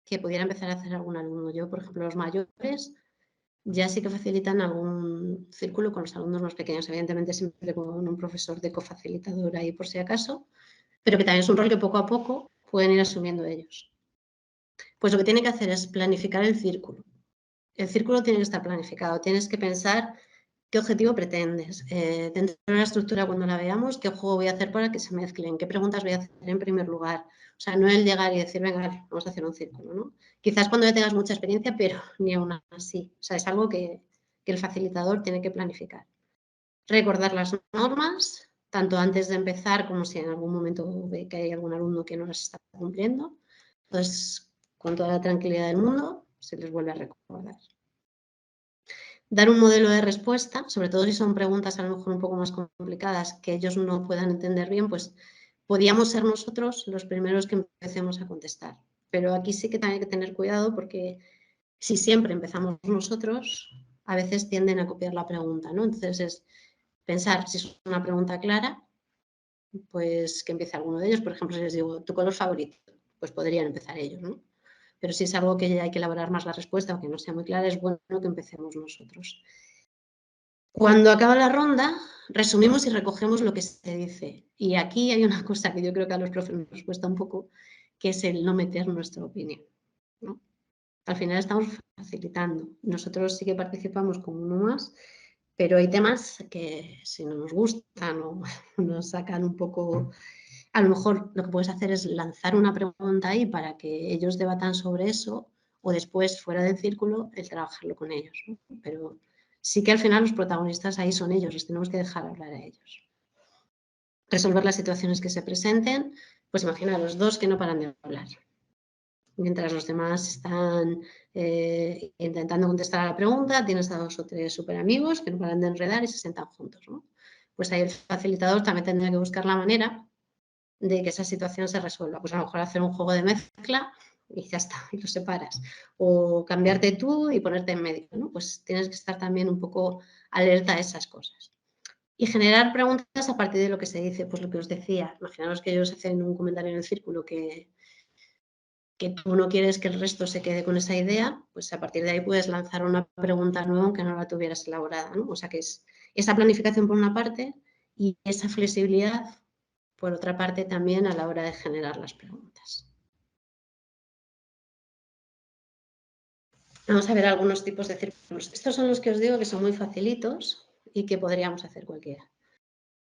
que pudiera empezar a hacer algún alumno. Yo, por ejemplo, los mayores ya sí que facilitan algún círculo con los alumnos más pequeños, evidentemente siempre con un profesor de cofacilitador ahí por si acaso, pero que también es un rol que poco a poco pueden ir asumiendo ellos. Pues lo que tiene que hacer es planificar el círculo. El círculo tiene que estar planificado, tienes que pensar qué objetivo pretendes. Dentro de la estructura, cuando la veamos, qué juego voy a hacer para que se mezclen, qué preguntas voy a hacer en primer lugar. O sea, no el llegar y decir, venga, vamos a hacer un círculo, ¿no? Quizás cuando ya tengas mucha experiencia, pero ni aún así. O sea, es algo que el facilitador tiene que planificar. Recordar las normas, tanto antes de empezar como si en algún momento ve que hay algún alumno que no las está cumpliendo. Entonces, con toda la tranquilidad del mundo, se les vuelve a recordar. Dar un modelo de respuesta, sobre todo si son preguntas a lo mejor un poco más complicadas que ellos no puedan entender bien, pues podíamos ser nosotros los primeros que empecemos a contestar. Pero aquí sí que hay que tener cuidado porque si siempre empezamos nosotros, a veces tienden a copiar la pregunta, ¿no? Entonces es pensar si es una pregunta clara, pues que empiece alguno de ellos. Por ejemplo, si les digo, ¿tu color favorito? Pues podrían empezar ellos, ¿no? Pero si es algo que hay que elaborar más la respuesta o que no sea muy clara, es bueno que empecemos nosotros. Cuando acaba la ronda, resumimos y recogemos lo que se dice. Y aquí hay una cosa que yo creo que a los profes nos cuesta un poco, que es el no meter nuestra opinión, ¿no? Al final estamos facilitando. Nosotros sí que participamos como uno más, pero hay temas que si no nos gustan o nos sacan un poco. A lo mejor lo que puedes hacer es lanzar una pregunta ahí para que ellos debatan sobre eso o después, fuera del círculo, el trabajarlo con ellos, ¿no? Pero sí que al final los protagonistas ahí son ellos, los tenemos que dejar hablar a ellos. Resolver las situaciones que se presenten, pues imaginaros dos que no paran de hablar. Mientras los demás están intentando contestar a la pregunta, tienes a dos o tres súper amigos que no paran de enredar y se sientan juntos, ¿no? Pues ahí el facilitador también tendría que buscar la manera de que esa situación se resuelva. Pues a lo mejor hacer un juego de mezcla y ya está, y lo separas. O cambiarte tú y ponerte en medio, ¿no? Pues tienes que estar también un poco alerta a esas cosas. Y generar preguntas a partir de lo que se dice, pues lo que os decía. Imaginaos que ellos hacen un comentario en el círculo que tú no quieres que el resto se quede con esa idea, pues a partir de ahí puedes lanzar una pregunta nueva aunque no la tuvieras elaborada, ¿no? O sea que es esa planificación por una parte y esa flexibilidad por otra parte también a la hora de generar las preguntas. Vamos a ver algunos tipos de círculos. Estos son los que os digo que son muy facilitos y que podríamos hacer cualquiera.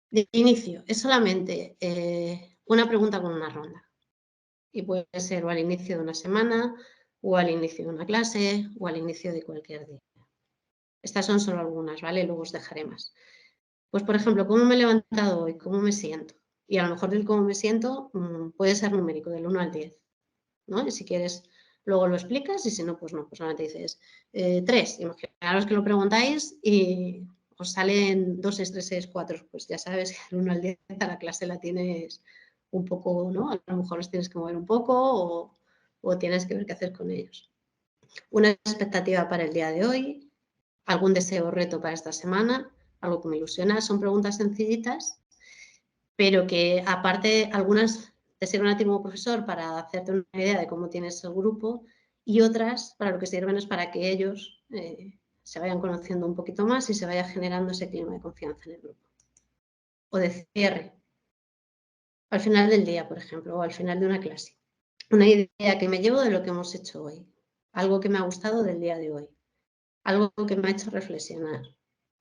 De inicio, es solamente una pregunta con una ronda. Y puede ser o al inicio de una semana, o al inicio de una clase, o al inicio de cualquier día. Estas son solo algunas, ¿vale? Luego os dejaré más. Pues, por ejemplo, ¿cómo me he levantado hoy? ¿Cómo me siento? Y a lo mejor del cómo me siento puede ser numérico, del 1 al 10, ¿no? Y si quieres, luego lo explicas y si no, pues no. Pues solamente dices 3. Imaginaros que lo preguntáis y os salen 2, 3, 4. Pues ya sabes que del 1 al 10 a la clase la tienes un poco, ¿no? A lo mejor los tienes que mover un poco o tienes que ver qué hacer con ellos. Una expectativa para el día de hoy, algún deseo o reto para esta semana, algo que me ilusiona. Son preguntas sencillitas, pero que aparte algunas te sirven a ti como profesor para hacerte una idea de cómo tienes el grupo y otras para lo que sirven es para que ellos se vayan conociendo un poquito más y se vaya generando ese clima de confianza en el grupo. o de cierre. Al final del día, por ejemplo, o al final de una clase. Una idea que me llevo de lo que hemos hecho hoy. Algo que me ha gustado del día de hoy. Algo que me ha hecho reflexionar.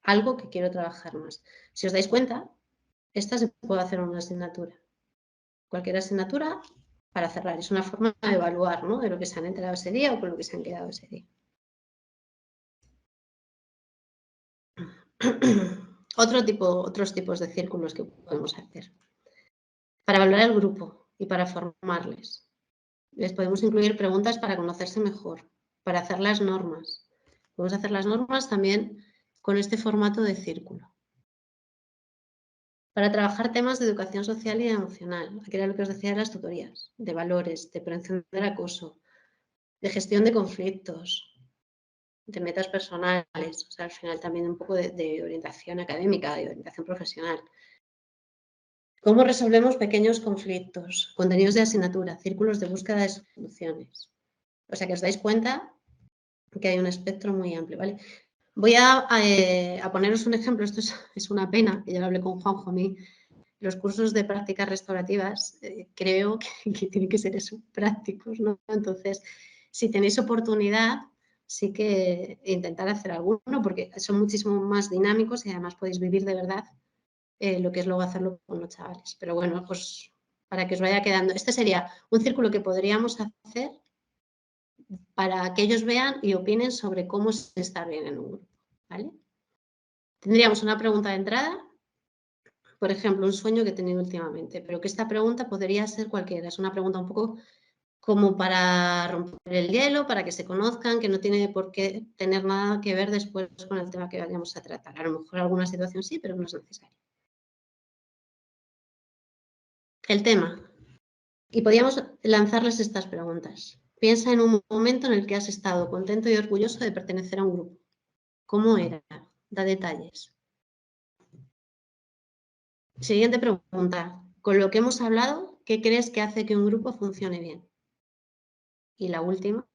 Algo que quiero trabajar más. Si os dais cuenta, esta se puede hacer en una asignatura. Cualquier asignatura para cerrar. Es una forma de evaluar, ¿no?, de lo que se han enterado ese día o con lo que se han quedado ese día. Otros tipos de círculos que podemos hacer. Para evaluar el grupo y para formarles. Les podemos incluir preguntas para conocerse mejor, para hacer las normas. Podemos hacer las normas también con este formato de círculo. Para trabajar temas de educación social y emocional, aquí era lo que os decía de las tutorías, de valores, de prevención del acoso, de gestión de conflictos, de metas personales, o sea, al final también un poco de orientación académica, de orientación profesional. ¿Cómo resolvemos pequeños conflictos? Contenidos de asignatura, círculos de búsqueda de soluciones. O sea, que os dais cuenta que hay un espectro muy amplio, ¿vale? Voy a poneros un ejemplo, esto es una pena, que ya lo hablé con Juanjo, a mí los cursos de prácticas restaurativas creo que tienen que ser eso, prácticos, ¿no? Entonces, si tenéis oportunidad, sí que intentar hacer alguno, porque son muchísimo más dinámicos y además podéis vivir de verdad lo que es luego hacerlo con los chavales. Pero bueno, pues para que os vaya quedando, este sería un círculo que podríamos hacer para que ellos vean y opinen sobre cómo es estar bien en un grupo, ¿vale? Tendríamos una pregunta de entrada, por ejemplo, un sueño que he tenido últimamente, pero que esta pregunta podría ser cualquiera, es una pregunta un poco como para romper el hielo, para que se conozcan, que no tiene por qué tener nada que ver después con el tema que vayamos a tratar. A lo mejor alguna situación sí, pero no es necesario. El tema. Y podríamos lanzarles estas preguntas. Piensa en un momento en el que has estado contento y orgulloso de pertenecer a un grupo. ¿Cómo era? Da detalles. Siguiente pregunta. Con lo que hemos hablado, ¿qué crees que hace que un grupo funcione bien? Y la última,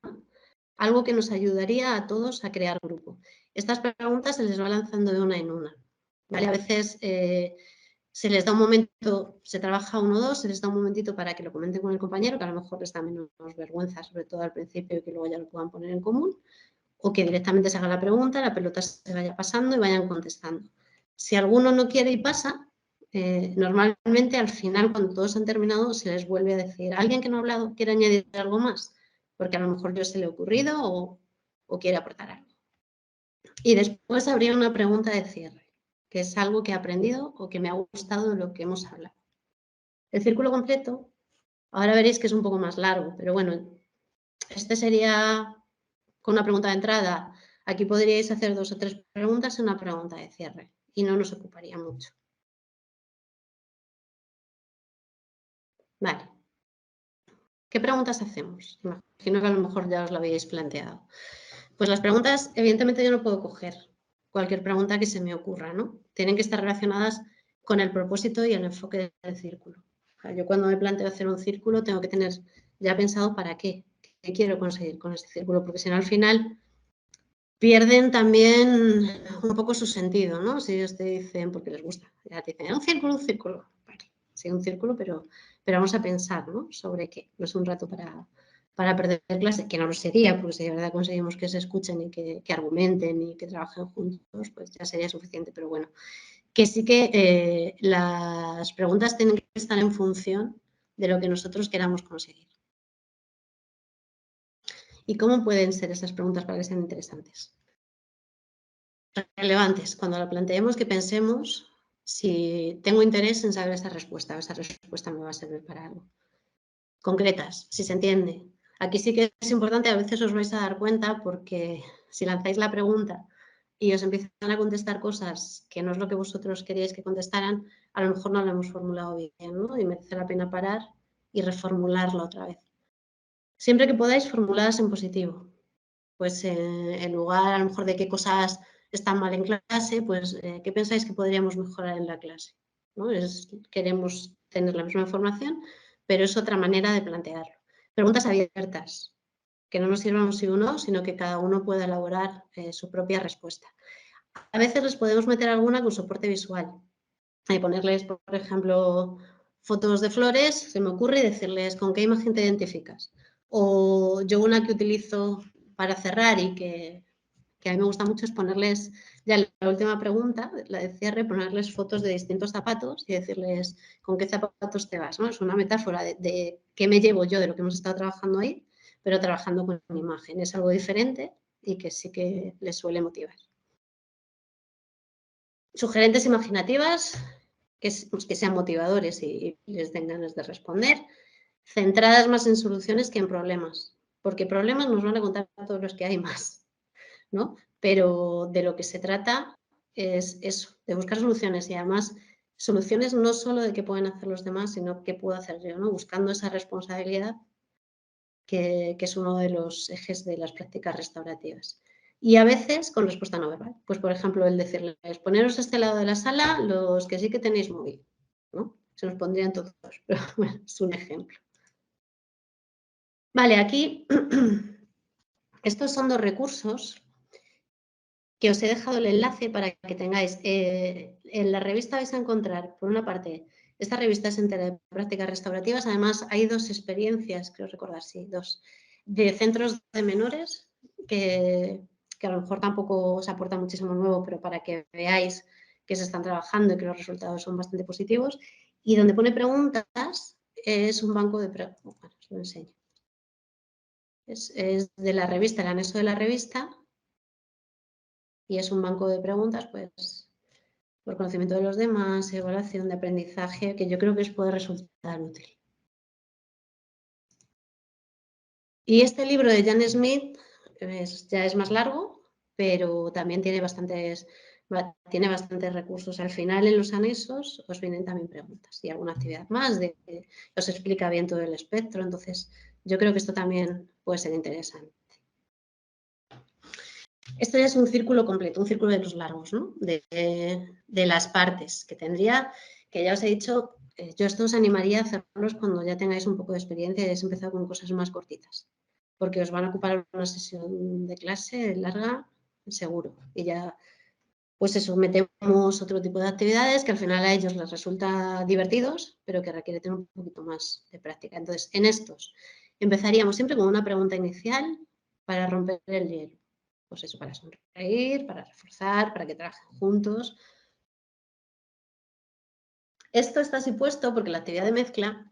algo que nos ayudaría a todos a crear grupo. Estas preguntas se les va lanzando de una en una, ¿vale? A veces se les da un momento, se trabaja uno o dos, se les da un momentito para que lo comenten con el compañero, que a lo mejor les da menos vergüenza, sobre todo al principio, y que luego ya lo puedan poner en común, o que directamente se haga la pregunta, la pelota se vaya pasando y vayan contestando. Si alguno no quiere y pasa, normalmente al final, cuando todos han terminado, se les vuelve a decir, ¿alguien que no ha hablado quiere añadir algo más? Porque a lo mejor yo se le ha ocurrido o quiere aportar algo. Y después habría una pregunta de cierre, que es algo que he aprendido o que me ha gustado de lo que hemos hablado. El círculo completo, ahora veréis que es un poco más largo, pero bueno, este sería con una pregunta de entrada. Aquí podríais hacer 2 o 3 preguntas y una pregunta de cierre y no nos ocuparía mucho. Vale. ¿Qué preguntas hacemos? Imagino que a lo mejor ya os lo habéis planteado. Pues las preguntas, evidentemente yo no puedo coger cualquier pregunta que se me ocurra, ¿no? Tienen que estar relacionadas con el propósito y el enfoque del círculo. O sea, yo cuando me planteo hacer un círculo tengo que tener ya pensado para qué quiero conseguir con ese círculo, porque si no al final pierden también un poco su sentido, ¿no? Si ellos te dicen, porque les gusta, ya te dicen, un círculo. Vale, sí, un círculo, pero vamos a pensar, ¿no? Sobre qué. No es un rato para perder clase, que no lo sería, porque si de verdad conseguimos que se escuchen y que argumenten y que trabajen juntos, pues ya sería suficiente. Pero bueno, que sí que las preguntas tienen que estar en función de lo que nosotros queramos conseguir. ¿Y cómo pueden ser esas preguntas para que sean interesantes? Relevantes. Cuando la planteemos, que pensemos si tengo interés en saber esa respuesta me va a servir para algo. Concretas, si se entiende. Aquí sí que es importante, a veces os vais a dar cuenta, porque si lanzáis la pregunta y os empiezan a contestar cosas que no es lo que vosotros queríais que contestaran, a lo mejor no la hemos formulado bien, ¿no? Y merece la pena parar y reformularla otra vez. Siempre que podáis, formuladas en positivo. Pues en lugar a lo mejor de qué cosas están mal en clase, pues qué pensáis que podríamos mejorar en la clase, ¿no? Queremos tener la misma información, pero es otra manera de plantearlo. Preguntas abiertas, que no nos sirvan un sí o no, sino que cada uno pueda elaborar su propia respuesta. A veces les podemos meter alguna con soporte visual, ponerles, por ejemplo, fotos de flores, se me ocurre, y decirles con qué imagen te identificas. O yo una que utilizo para cerrar y que a mí me gusta mucho es ponerles, ya la última pregunta, la de cierre, ponerles fotos de distintos zapatos y decirles con qué zapatos te vas, ¿no? Es una metáfora de qué me llevo yo de lo que hemos estado trabajando ahí, pero trabajando con imagen. Es algo diferente y que sí que les suele motivar. Sugerentes imaginativas que sean motivadores y les den ganas de responder. Centradas más en soluciones que en problemas, porque problemas nos van a contar todos los que hay más, ¿no? Pero de lo que se trata es eso, de buscar soluciones y además soluciones no solo de qué pueden hacer los demás, sino qué puedo hacer yo, ¿no? Buscando esa responsabilidad que es uno de los ejes de las prácticas restaurativas. Y a veces con respuesta no verbal. Pues, por ejemplo, el decirles, poneros a este lado de la sala los que sí que tenéis móvil, ¿no? Se nos pondrían todos, pero bueno, es un ejemplo. Vale, aquí estos son 2 recursos que os he dejado el enlace para que tengáis. En la revista vais a encontrar, por una parte, esta revista es entera de prácticas restaurativas. Además, hay 2 experiencias, creo recordar, sí, 2, de centros de menores que a lo mejor tampoco os aporta muchísimo nuevo, pero para que veáis que se están trabajando y que los resultados son bastante positivos. Y donde pone preguntas es un banco de preguntas. Bueno, os lo enseño. Es de la revista, el anexo de la revista, y es un banco de preguntas, pues, por conocimiento de los demás, evaluación de aprendizaje, que yo creo que os puede resultar útil. Y este libro de Jan Smith ya es más largo, pero también tiene bastantes recursos. Al final, en los anexos, os vienen también preguntas y alguna actividad más, os explica bien todo el espectro. Entonces, yo creo que esto también puede ser interesante. Esto ya es un círculo completo, un círculo de los largos, ¿no? De las partes que tendría, que ya os he dicho, yo esto os animaría a hacerlos cuando ya tengáis un poco de experiencia y hayáis empezado con cosas más cortitas, porque os van a ocupar una sesión de clase larga, seguro, y ya, pues eso, metemos otro tipo de actividades que al final a ellos les resulta divertidos, pero que requiere tener un poquito más de práctica. Entonces, en estos empezaríamos siempre con una pregunta inicial para romper el hielo. Pues eso, para sonreír, para reforzar, para que trabajen juntos. Esto está así puesto porque la actividad de mezcla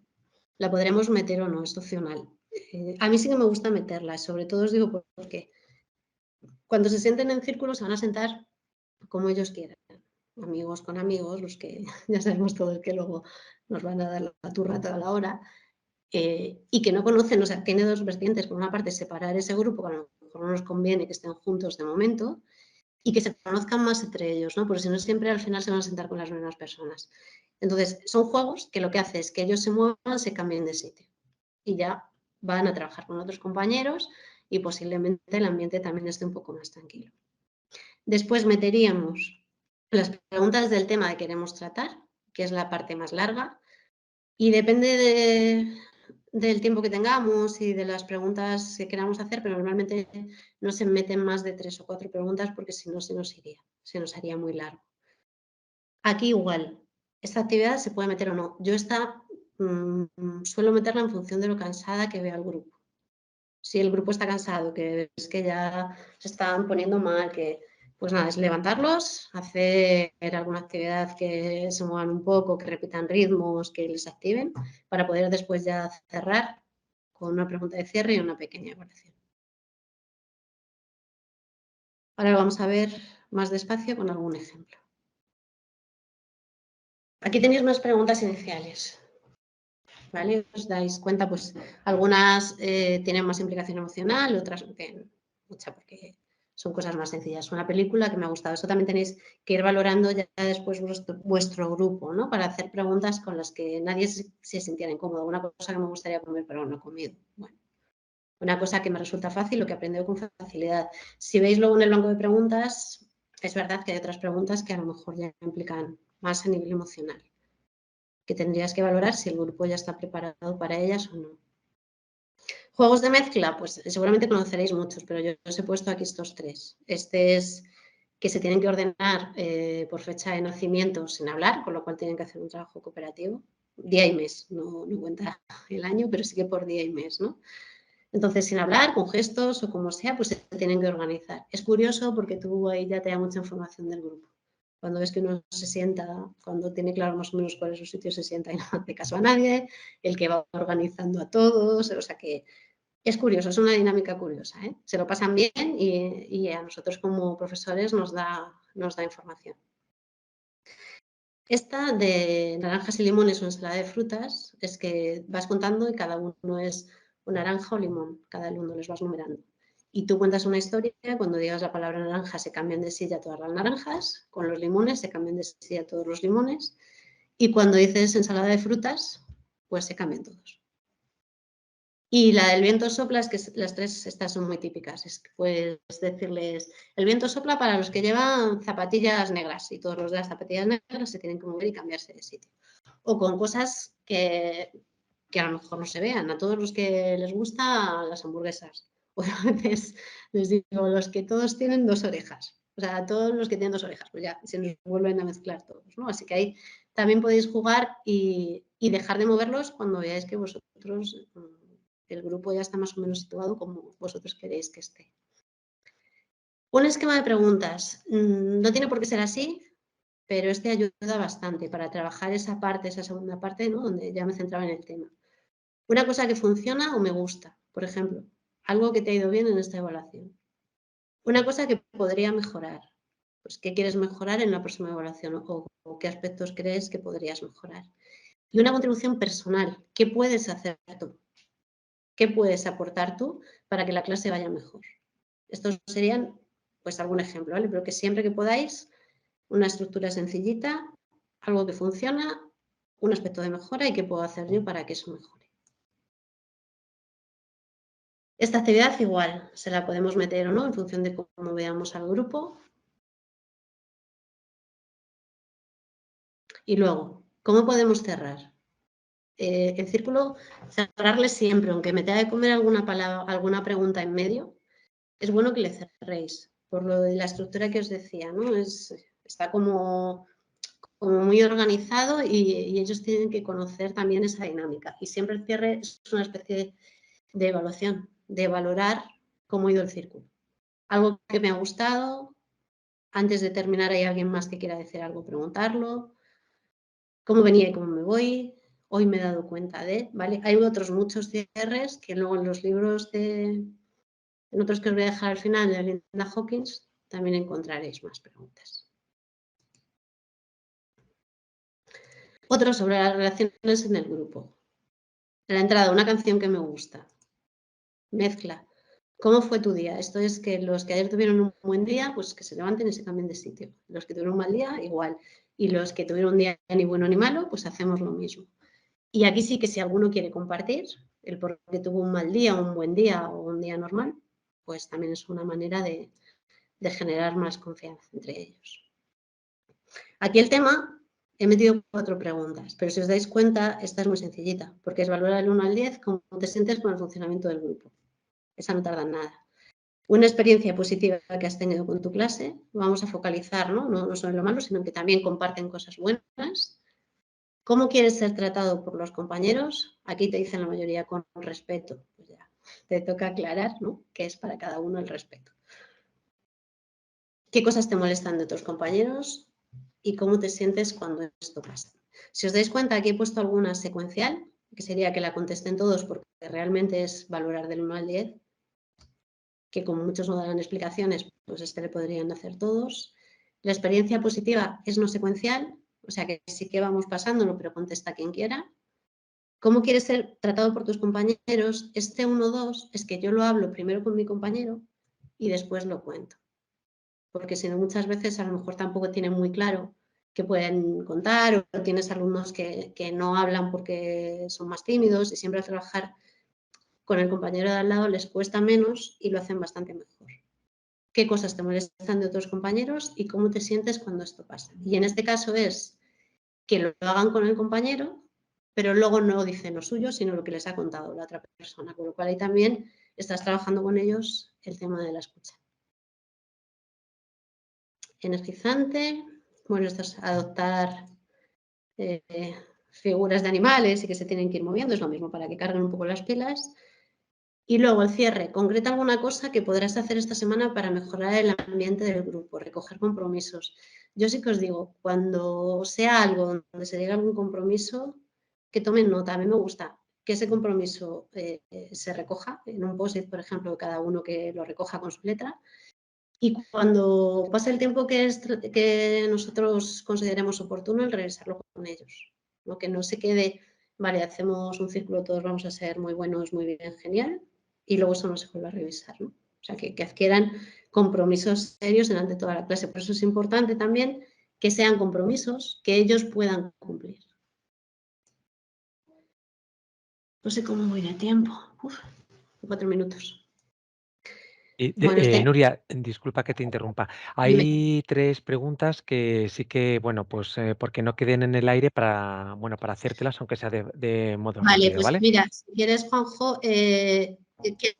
la podremos meter o no, es opcional. A mí sí que me gusta meterla, sobre todo os digo porque cuando se sienten en círculo se van a sentar como ellos quieran. Amigos con amigos, los que ya sabemos todos que luego nos van a dar la turra toda la hora, y que no conocen, o sea, tiene 2 vertientes. Por una parte, separar ese grupo, que a lo mejor no nos conviene que estén juntos de momento, y que se conozcan más entre ellos, ¿no? Porque si no, siempre al final se van a sentar con las mismas personas. Entonces, son juegos que lo que hace es que ellos se muevan, se cambien de sitio y ya van a trabajar con otros compañeros y posiblemente el ambiente también esté un poco más tranquilo. Después meteríamos las preguntas del tema que queremos tratar, que es la parte más larga, y depende del tiempo que tengamos y de las preguntas que queramos hacer, pero normalmente no se meten más de 3 o 4 preguntas porque si no se nos haría muy largo. Aquí igual, esta actividad se puede meter o no. Yo suelo meterla en función de lo cansada que vea el grupo. Si el grupo está cansado, que es que ya se están poniendo mal, pues nada, es levantarlos, hacer alguna actividad que se muevan un poco, que repitan ritmos, que les activen, para poder después ya cerrar con una pregunta de cierre y una pequeña evaluación. Ahora vamos a ver más despacio con algún ejemplo. Aquí tenéis unas preguntas iniciales. ¿Vale? Os dais cuenta, pues algunas tienen más implicación emocional, otras no tienen mucha porque son cosas más sencillas. Una película que me ha gustado. Eso también tenéis que ir valorando ya después vuestro grupo, ¿no? Para hacer preguntas con las que nadie se sintiera incómodo. Una cosa que me gustaría comer, pero no he comido. Bueno, una cosa que me resulta fácil o que aprendo con facilidad. Si veis luego en el banco de preguntas, es verdad que hay otras preguntas que a lo mejor ya implican más a nivel emocional, que tendrías que valorar si el grupo ya está preparado para ellas o no. Juegos de mezcla, pues seguramente conoceréis muchos, pero yo os he puesto aquí estos 3. Este es que se tienen que ordenar por fecha de nacimiento sin hablar, con lo cual tienen que hacer un trabajo cooperativo, día y mes, no cuenta el año, pero sí que por día y mes, ¿no? Entonces, sin hablar, con gestos o como sea, pues se tienen que organizar. Es curioso porque tú ahí ya te da mucha información del grupo. Cuando ves que uno se sienta, cuando tiene claro más o menos cuál es su sitio, se sienta y no hace caso a nadie, el que va organizando a todos, o sea que es curioso, es una dinámica curiosa, ¿eh? Se lo pasan bien y a nosotros como profesores nos da información. Esta de naranjas y limones o ensalada de frutas es que vas contando y cada uno es o naranja o limón, cada alumno les vas numerando. Y tú cuentas una historia, cuando digas la palabra naranja se cambian de silla todas las naranjas, con los limones se cambian de silla todos los limones y cuando dices ensalada de frutas, pues se cambian todos. Y la del viento sopla, es que las tres estas son muy típicas. Es que puedes decirles, el viento sopla para los que llevan zapatillas negras y todos los de las zapatillas negras se tienen que mover y cambiarse de sitio. O con cosas que a lo mejor no se vean. A todos los que les gustan las hamburguesas. O a veces les digo, los que todos tienen 2 orejas. O sea, todos los que tienen 2 orejas, pues ya se nos vuelven a mezclar todos, ¿no? Así que ahí también podéis jugar y dejar de moverlos cuando veáis que vosotros... el grupo ya está más o menos situado como vosotros queréis que esté. Un esquema de preguntas. No tiene por qué ser así, pero este ayuda bastante para trabajar esa parte, esa segunda parte, ¿no? Donde ya me centraba en el tema. Una cosa que funciona o me gusta, por ejemplo, algo que te ha ido bien en esta evaluación. Una cosa que podría mejorar. Pues, ¿qué quieres mejorar en la próxima evaluación? O qué aspectos crees que podrías mejorar. Y una contribución personal. ¿Qué puedes hacer tú? ¿Qué puedes aportar tú para que la clase vaya mejor? Estos serían, pues, algún ejemplo, ¿vale? Pero que siempre que podáis, una estructura sencillita, algo que funciona, un aspecto de mejora y qué puedo hacer yo para que eso mejore. Esta actividad igual, se la podemos meter o no en función de cómo veamos al grupo. Y luego, ¿cómo podemos cerrar? El círculo, cerrarle siempre, aunque me tenga que comer alguna pregunta en medio, es bueno que le cerréis, por lo de la estructura que os decía, ¿no? Está como muy organizado y ellos tienen que conocer también esa dinámica. Y siempre el cierre es una especie de evaluación, de valorar cómo ha ido el círculo. Algo que me ha gustado, antes de terminar hay alguien más que quiera decir algo, preguntarlo, cómo venía y cómo me voy, hoy me he dado cuenta de, ¿vale? Hay otros muchos cierres que luego en los libros en otros que os voy a dejar al final de Linda Hawkins, también encontraréis más preguntas. Otro sobre las relaciones en el grupo. En la entrada, una canción que me gusta. Mezcla. ¿Cómo fue tu día? Esto es que los que ayer tuvieron un buen día, pues que se levanten y se cambien de sitio. Los que tuvieron un mal día, igual. Y los que tuvieron un día ni bueno ni malo, pues hacemos lo mismo. Y aquí sí que si alguno quiere compartir el por qué tuvo un mal día, un buen día o un día normal, pues también es una manera de generar más confianza entre ellos. Aquí el tema, he metido 4 preguntas, pero si os dais cuenta, esta es muy sencillita, porque es valorar del 1 al 10 cómo te sientes con el funcionamiento del grupo. Esa no tarda en nada. Una experiencia positiva que has tenido con tu clase, vamos a focalizar, no solo en lo malo, sino que también comparten cosas buenas. ¿Cómo quieres ser tratado por los compañeros? Aquí te dicen la mayoría con respeto. Pues ya, te toca aclarar, ¿no?, qué es para cada uno el respeto. ¿Qué cosas te molestan de otros compañeros? ¿Y cómo te sientes cuando esto pasa? Si os dais cuenta, aquí he puesto alguna secuencial, que sería que la contesten todos porque realmente es valorar del 1 al 10, que como muchos no darán explicaciones, pues este le podrían hacer todos. La experiencia positiva es no secuencial, o sea que sí que vamos pasándolo, pero contesta quien quiera. ¿Cómo quieres ser tratado por tus compañeros? Este 1-2 es que yo lo hablo primero con mi compañero y después lo cuento. Porque si no, muchas veces a lo mejor tampoco tienen muy claro qué pueden contar o tienes alumnos que no hablan porque son más tímidos y siempre trabajar con el compañero de al lado les cuesta menos y lo hacen bastante mejor. ¿Qué cosas te molestan de otros compañeros y cómo te sientes cuando esto pasa? Y en este caso es que lo hagan con el compañero, pero luego no dicen lo suyo, sino lo que les ha contado la otra persona, con lo cual ahí también estás trabajando con ellos el tema de la escucha. energizante. Bueno, esto es adoptar figuras de animales y que se tienen que ir moviendo, es lo mismo para que carguen un poco las pilas. Y luego el cierre, concreta alguna cosa que podrás hacer esta semana para mejorar el ambiente del grupo, recoger compromisos. Yo sí que os digo, cuando sea algo donde se diga algún compromiso, que tomen nota. A mí me gusta que ese compromiso se recoja en un post-it, por ejemplo, cada uno que lo recoja con su letra. Y cuando pase el tiempo que nosotros consideremos oportuno, el revisarlo con ellos. ¿No? Que no se quede, vale, hacemos un círculo, todos vamos a ser muy buenos, muy bien, genial, y luego eso no se vuelve a revisar. ¿No? O sea, que adquieran compromisos serios delante de toda la clase. Por eso es importante también que sean compromisos que ellos puedan cumplir. No sé cómo voy de tiempo. 4 minutos. Bueno, Nuria, disculpa que te interrumpa. dime. Hay 3 preguntas que sí que, bueno, pues porque no queden en el aire para, bueno, para hacértelas, aunque sea de modo Vale, rápido, pues ¿vale? mira, si quieres, Juanjo, que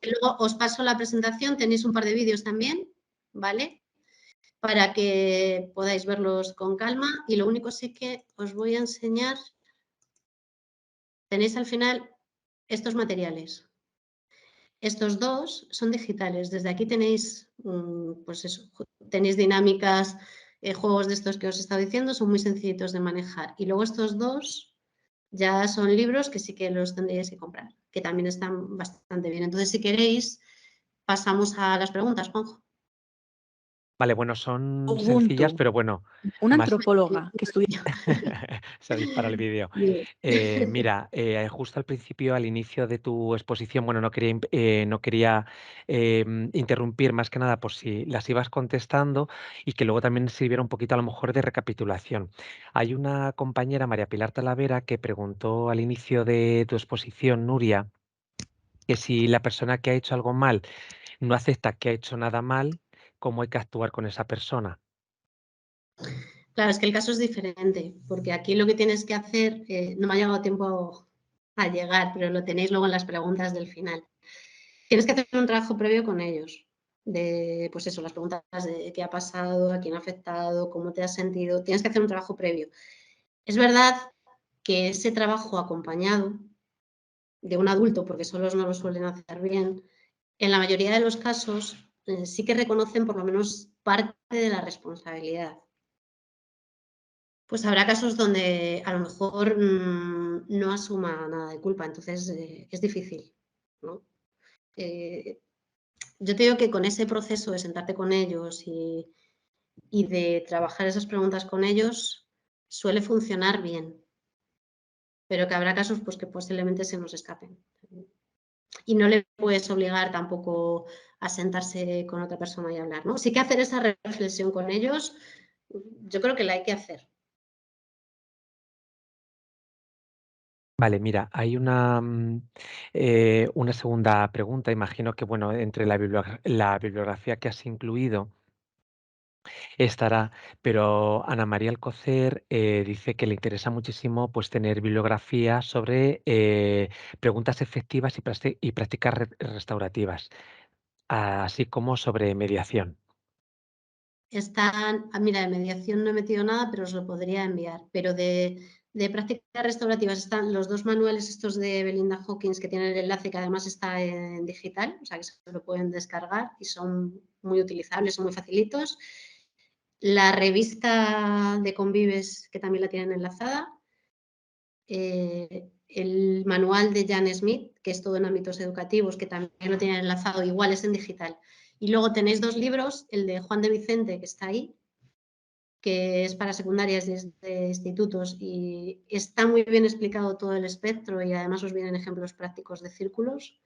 luego os paso la presentación, tenéis un par de vídeos también, ¿vale? Para que podáis verlos con calma. Y lo único sí que os voy a enseñar, tenéis al final estos materiales. Estos dos son digitales. Desde aquí tenéis, pues eso, tenéis dinámicas, juegos de estos que os he estado diciendo, son muy sencillitos de manejar. Y luego estos dos ya son libros que sí que los tendríais que comprar, que también están bastante bien. Entonces, si queréis, pasamos a las preguntas, Juanjo. Vale, bueno, son sencillas, Ubuntu, pero bueno, una más antropóloga que estudia. se dispara el vídeo. Mira, justo al principio, al inicio de tu exposición, bueno, no quería interrumpir más que nada por si las ibas contestando y que luego también sirviera un poquito a lo mejor de recapitulación. Hay una compañera, María Pilar Talavera, que preguntó al inicio de tu exposición, Nuria, que si la persona que ha hecho algo mal no acepta que ha hecho nada mal, ¿cómo hay que actuar con esa persona? Claro, es que el caso es diferente, porque aquí lo que tienes que hacer, no me ha llegado tiempo a llegar, pero lo tenéis luego en las preguntas del final. Tienes que hacer un trabajo previo con ellos, de, pues eso, las preguntas de qué ha pasado, a quién ha afectado, cómo te has sentido. Tienes que hacer un trabajo previo. Es verdad que ese trabajo acompañado de un adulto, porque solos no lo suelen hacer bien, en la mayoría de los casos sí que reconocen por lo menos parte de la responsabilidad. Pues habrá casos donde a lo mejor no asuma nada de culpa, entonces es difícil, ¿no? Yo te digo que con ese proceso de sentarte con ellos y de trabajar esas preguntas con ellos suele funcionar bien, pero que habrá casos pues, que posiblemente se nos escapen. Y no le puedes obligar tampoco a sentarse con otra persona y hablar, ¿no? Sí que hacer esa reflexión con ellos, yo creo que la hay que hacer. Vale, mira, hay una segunda pregunta. Imagino que, bueno, entre la bibliografía que has incluido estará, pero Ana María Alcocer dice que le interesa muchísimo pues, tener bibliografía sobre preguntas efectivas y prácticas restaurativas, así como sobre mediación. Mira, de mediación no he metido nada, pero os lo podría enviar. Pero de prácticas restaurativas están los 2 manuales estos de Belinda Hawkins que tienen el enlace que además está en digital, o sea que se lo pueden descargar y son muy utilizables, son muy facilitos. La revista de Convives, que también la tienen enlazada. El manual de Jan Smith, que es todo en ámbitos educativos, que también lo tienen enlazado, igual es en digital. Y luego tenéis 2 libros, el de Juan de Vicente, que está ahí, que es para secundarias de institutos y está muy bien explicado todo el espectro y además os vienen ejemplos prácticos de círculos.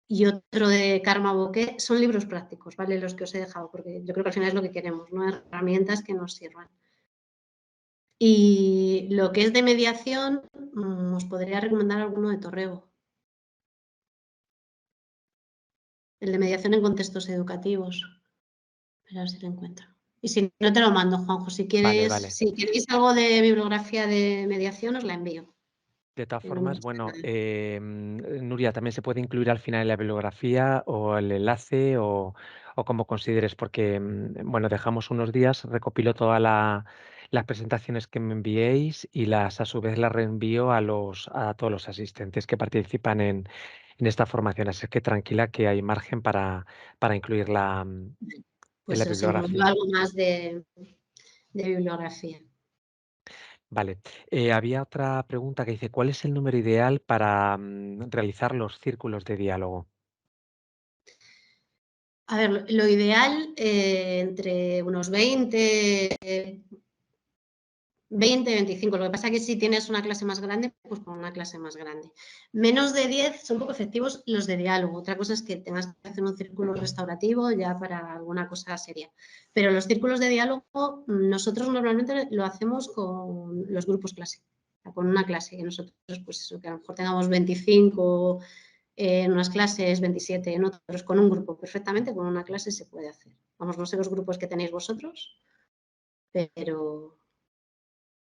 Y otro de Karma Bokeh, son libros prácticos, ¿vale? Los que os he dejado, porque yo creo que al final es lo que queremos, ¿no? Herramientas que nos sirvan. Y lo que es de mediación, os podría recomendar alguno de Torrego. El de mediación en contextos educativos. A ver si lo encuentro. Y si no te lo mando, Juanjo, si Vale, quieres, vale. si queréis algo de bibliografía de mediación, os la envío. De todas No me formas, gusta bueno, nada. Nuria, también se puede incluir al final en la bibliografía o el enlace o o como consideres, porque, bueno, dejamos unos días, recopilo todas las presentaciones que me enviéis y a su vez las reenvío a todos los asistentes que participan en esta formación. Así que tranquila que hay margen para incluirla en Pues la os envío bibliografía. algo más de bibliografía. Vale. Había otra pregunta que dice, ¿cuál es el número ideal para realizar los círculos de diálogo? A ver, lo ideal, entre unos 20, 25. Lo que pasa es que si tienes una clase más grande, pues con una clase más grande. Menos de 10 son poco efectivos los de diálogo. Otra cosa es que tengas que hacer un círculo restaurativo ya para alguna cosa seria. Pero los círculos de diálogo nosotros normalmente lo hacemos con los grupos clase, con una clase. Que nosotros, pues eso, que a lo mejor tengamos 25 en unas clases, 27 en otros, con un grupo. Perfectamente con una clase se puede hacer. Vamos, no sé los grupos que tenéis vosotros, pero...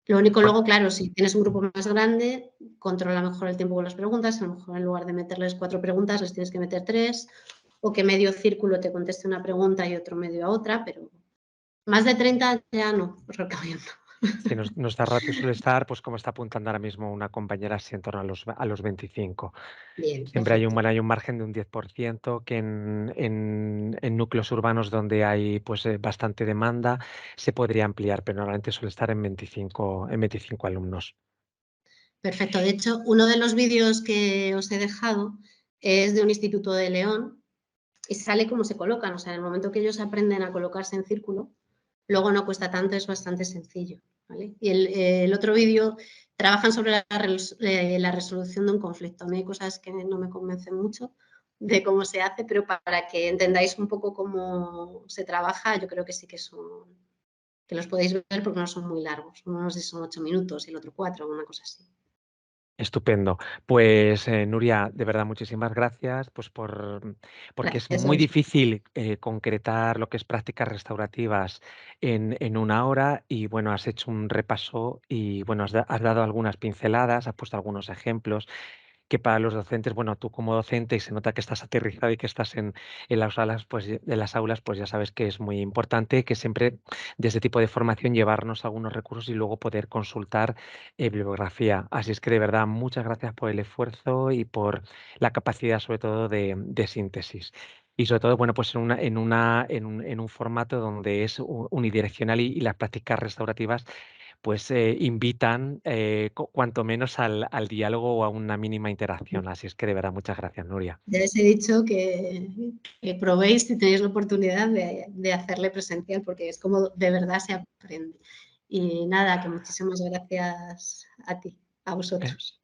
Lo único Bueno, luego, claro, si tienes un grupo más grande, controla mejor el tiempo con las preguntas. A lo mejor en lugar de meterles 4 preguntas, les tienes que meter 3. O que medio círculo te conteste una pregunta y otro medio a otra, pero más de 30 ya no, os recomiendo. si nuestra ratio suele estar, pues como está apuntando ahora mismo una compañera, así en torno a los 25. Bien, Siempre perfecto. hay un margen de un 10% que en núcleos urbanos donde hay pues bastante demanda se podría ampliar, pero normalmente suele estar en 25 alumnos. Perfecto. De hecho, uno de los vídeos que os he dejado es de un instituto de León y sale cómo se colocan. O sea, en el momento que ellos aprenden a colocarse en círculo, luego no cuesta tanto, es bastante sencillo. ¿Vale? Y el otro vídeo trabajan sobre la resolución de un conflicto. A mí hay cosas que no me convencen mucho de cómo se hace, pero para que entendáis un poco cómo se trabaja, yo creo que sí que que los podéis ver porque no son muy largos. Uno no sé si son 8 minutos y el otro 4, una cosa así. Estupendo. Pues Nuria, de verdad, muchísimas gracias, pues porque es Gracias a muy vosotros. difícil concretar lo que es prácticas restaurativas en una hora y bueno, has hecho un repaso y bueno, has dado algunas pinceladas, has puesto algunos ejemplos que para los docentes, bueno, tú como docente y se nota que estás aterrizado y que estás en las aulas, pues pues ya sabes que es muy importante que siempre de este tipo de formación llevarnos algunos recursos y luego poder consultar bibliografía. Así es que de verdad, muchas gracias por el esfuerzo y por la capacidad sobre todo de síntesis. Y sobre todo, bueno, pues en un formato donde es unidireccional y las prácticas restaurativas pues invitan cuanto menos al diálogo o a una mínima interacción. Así es que de verdad, muchas gracias, Nuria. Ya les he dicho que probéis si tenéis la oportunidad de hacerle presencial, porque es como de verdad se aprende. Y nada, que muchísimas gracias a ti, a vosotros.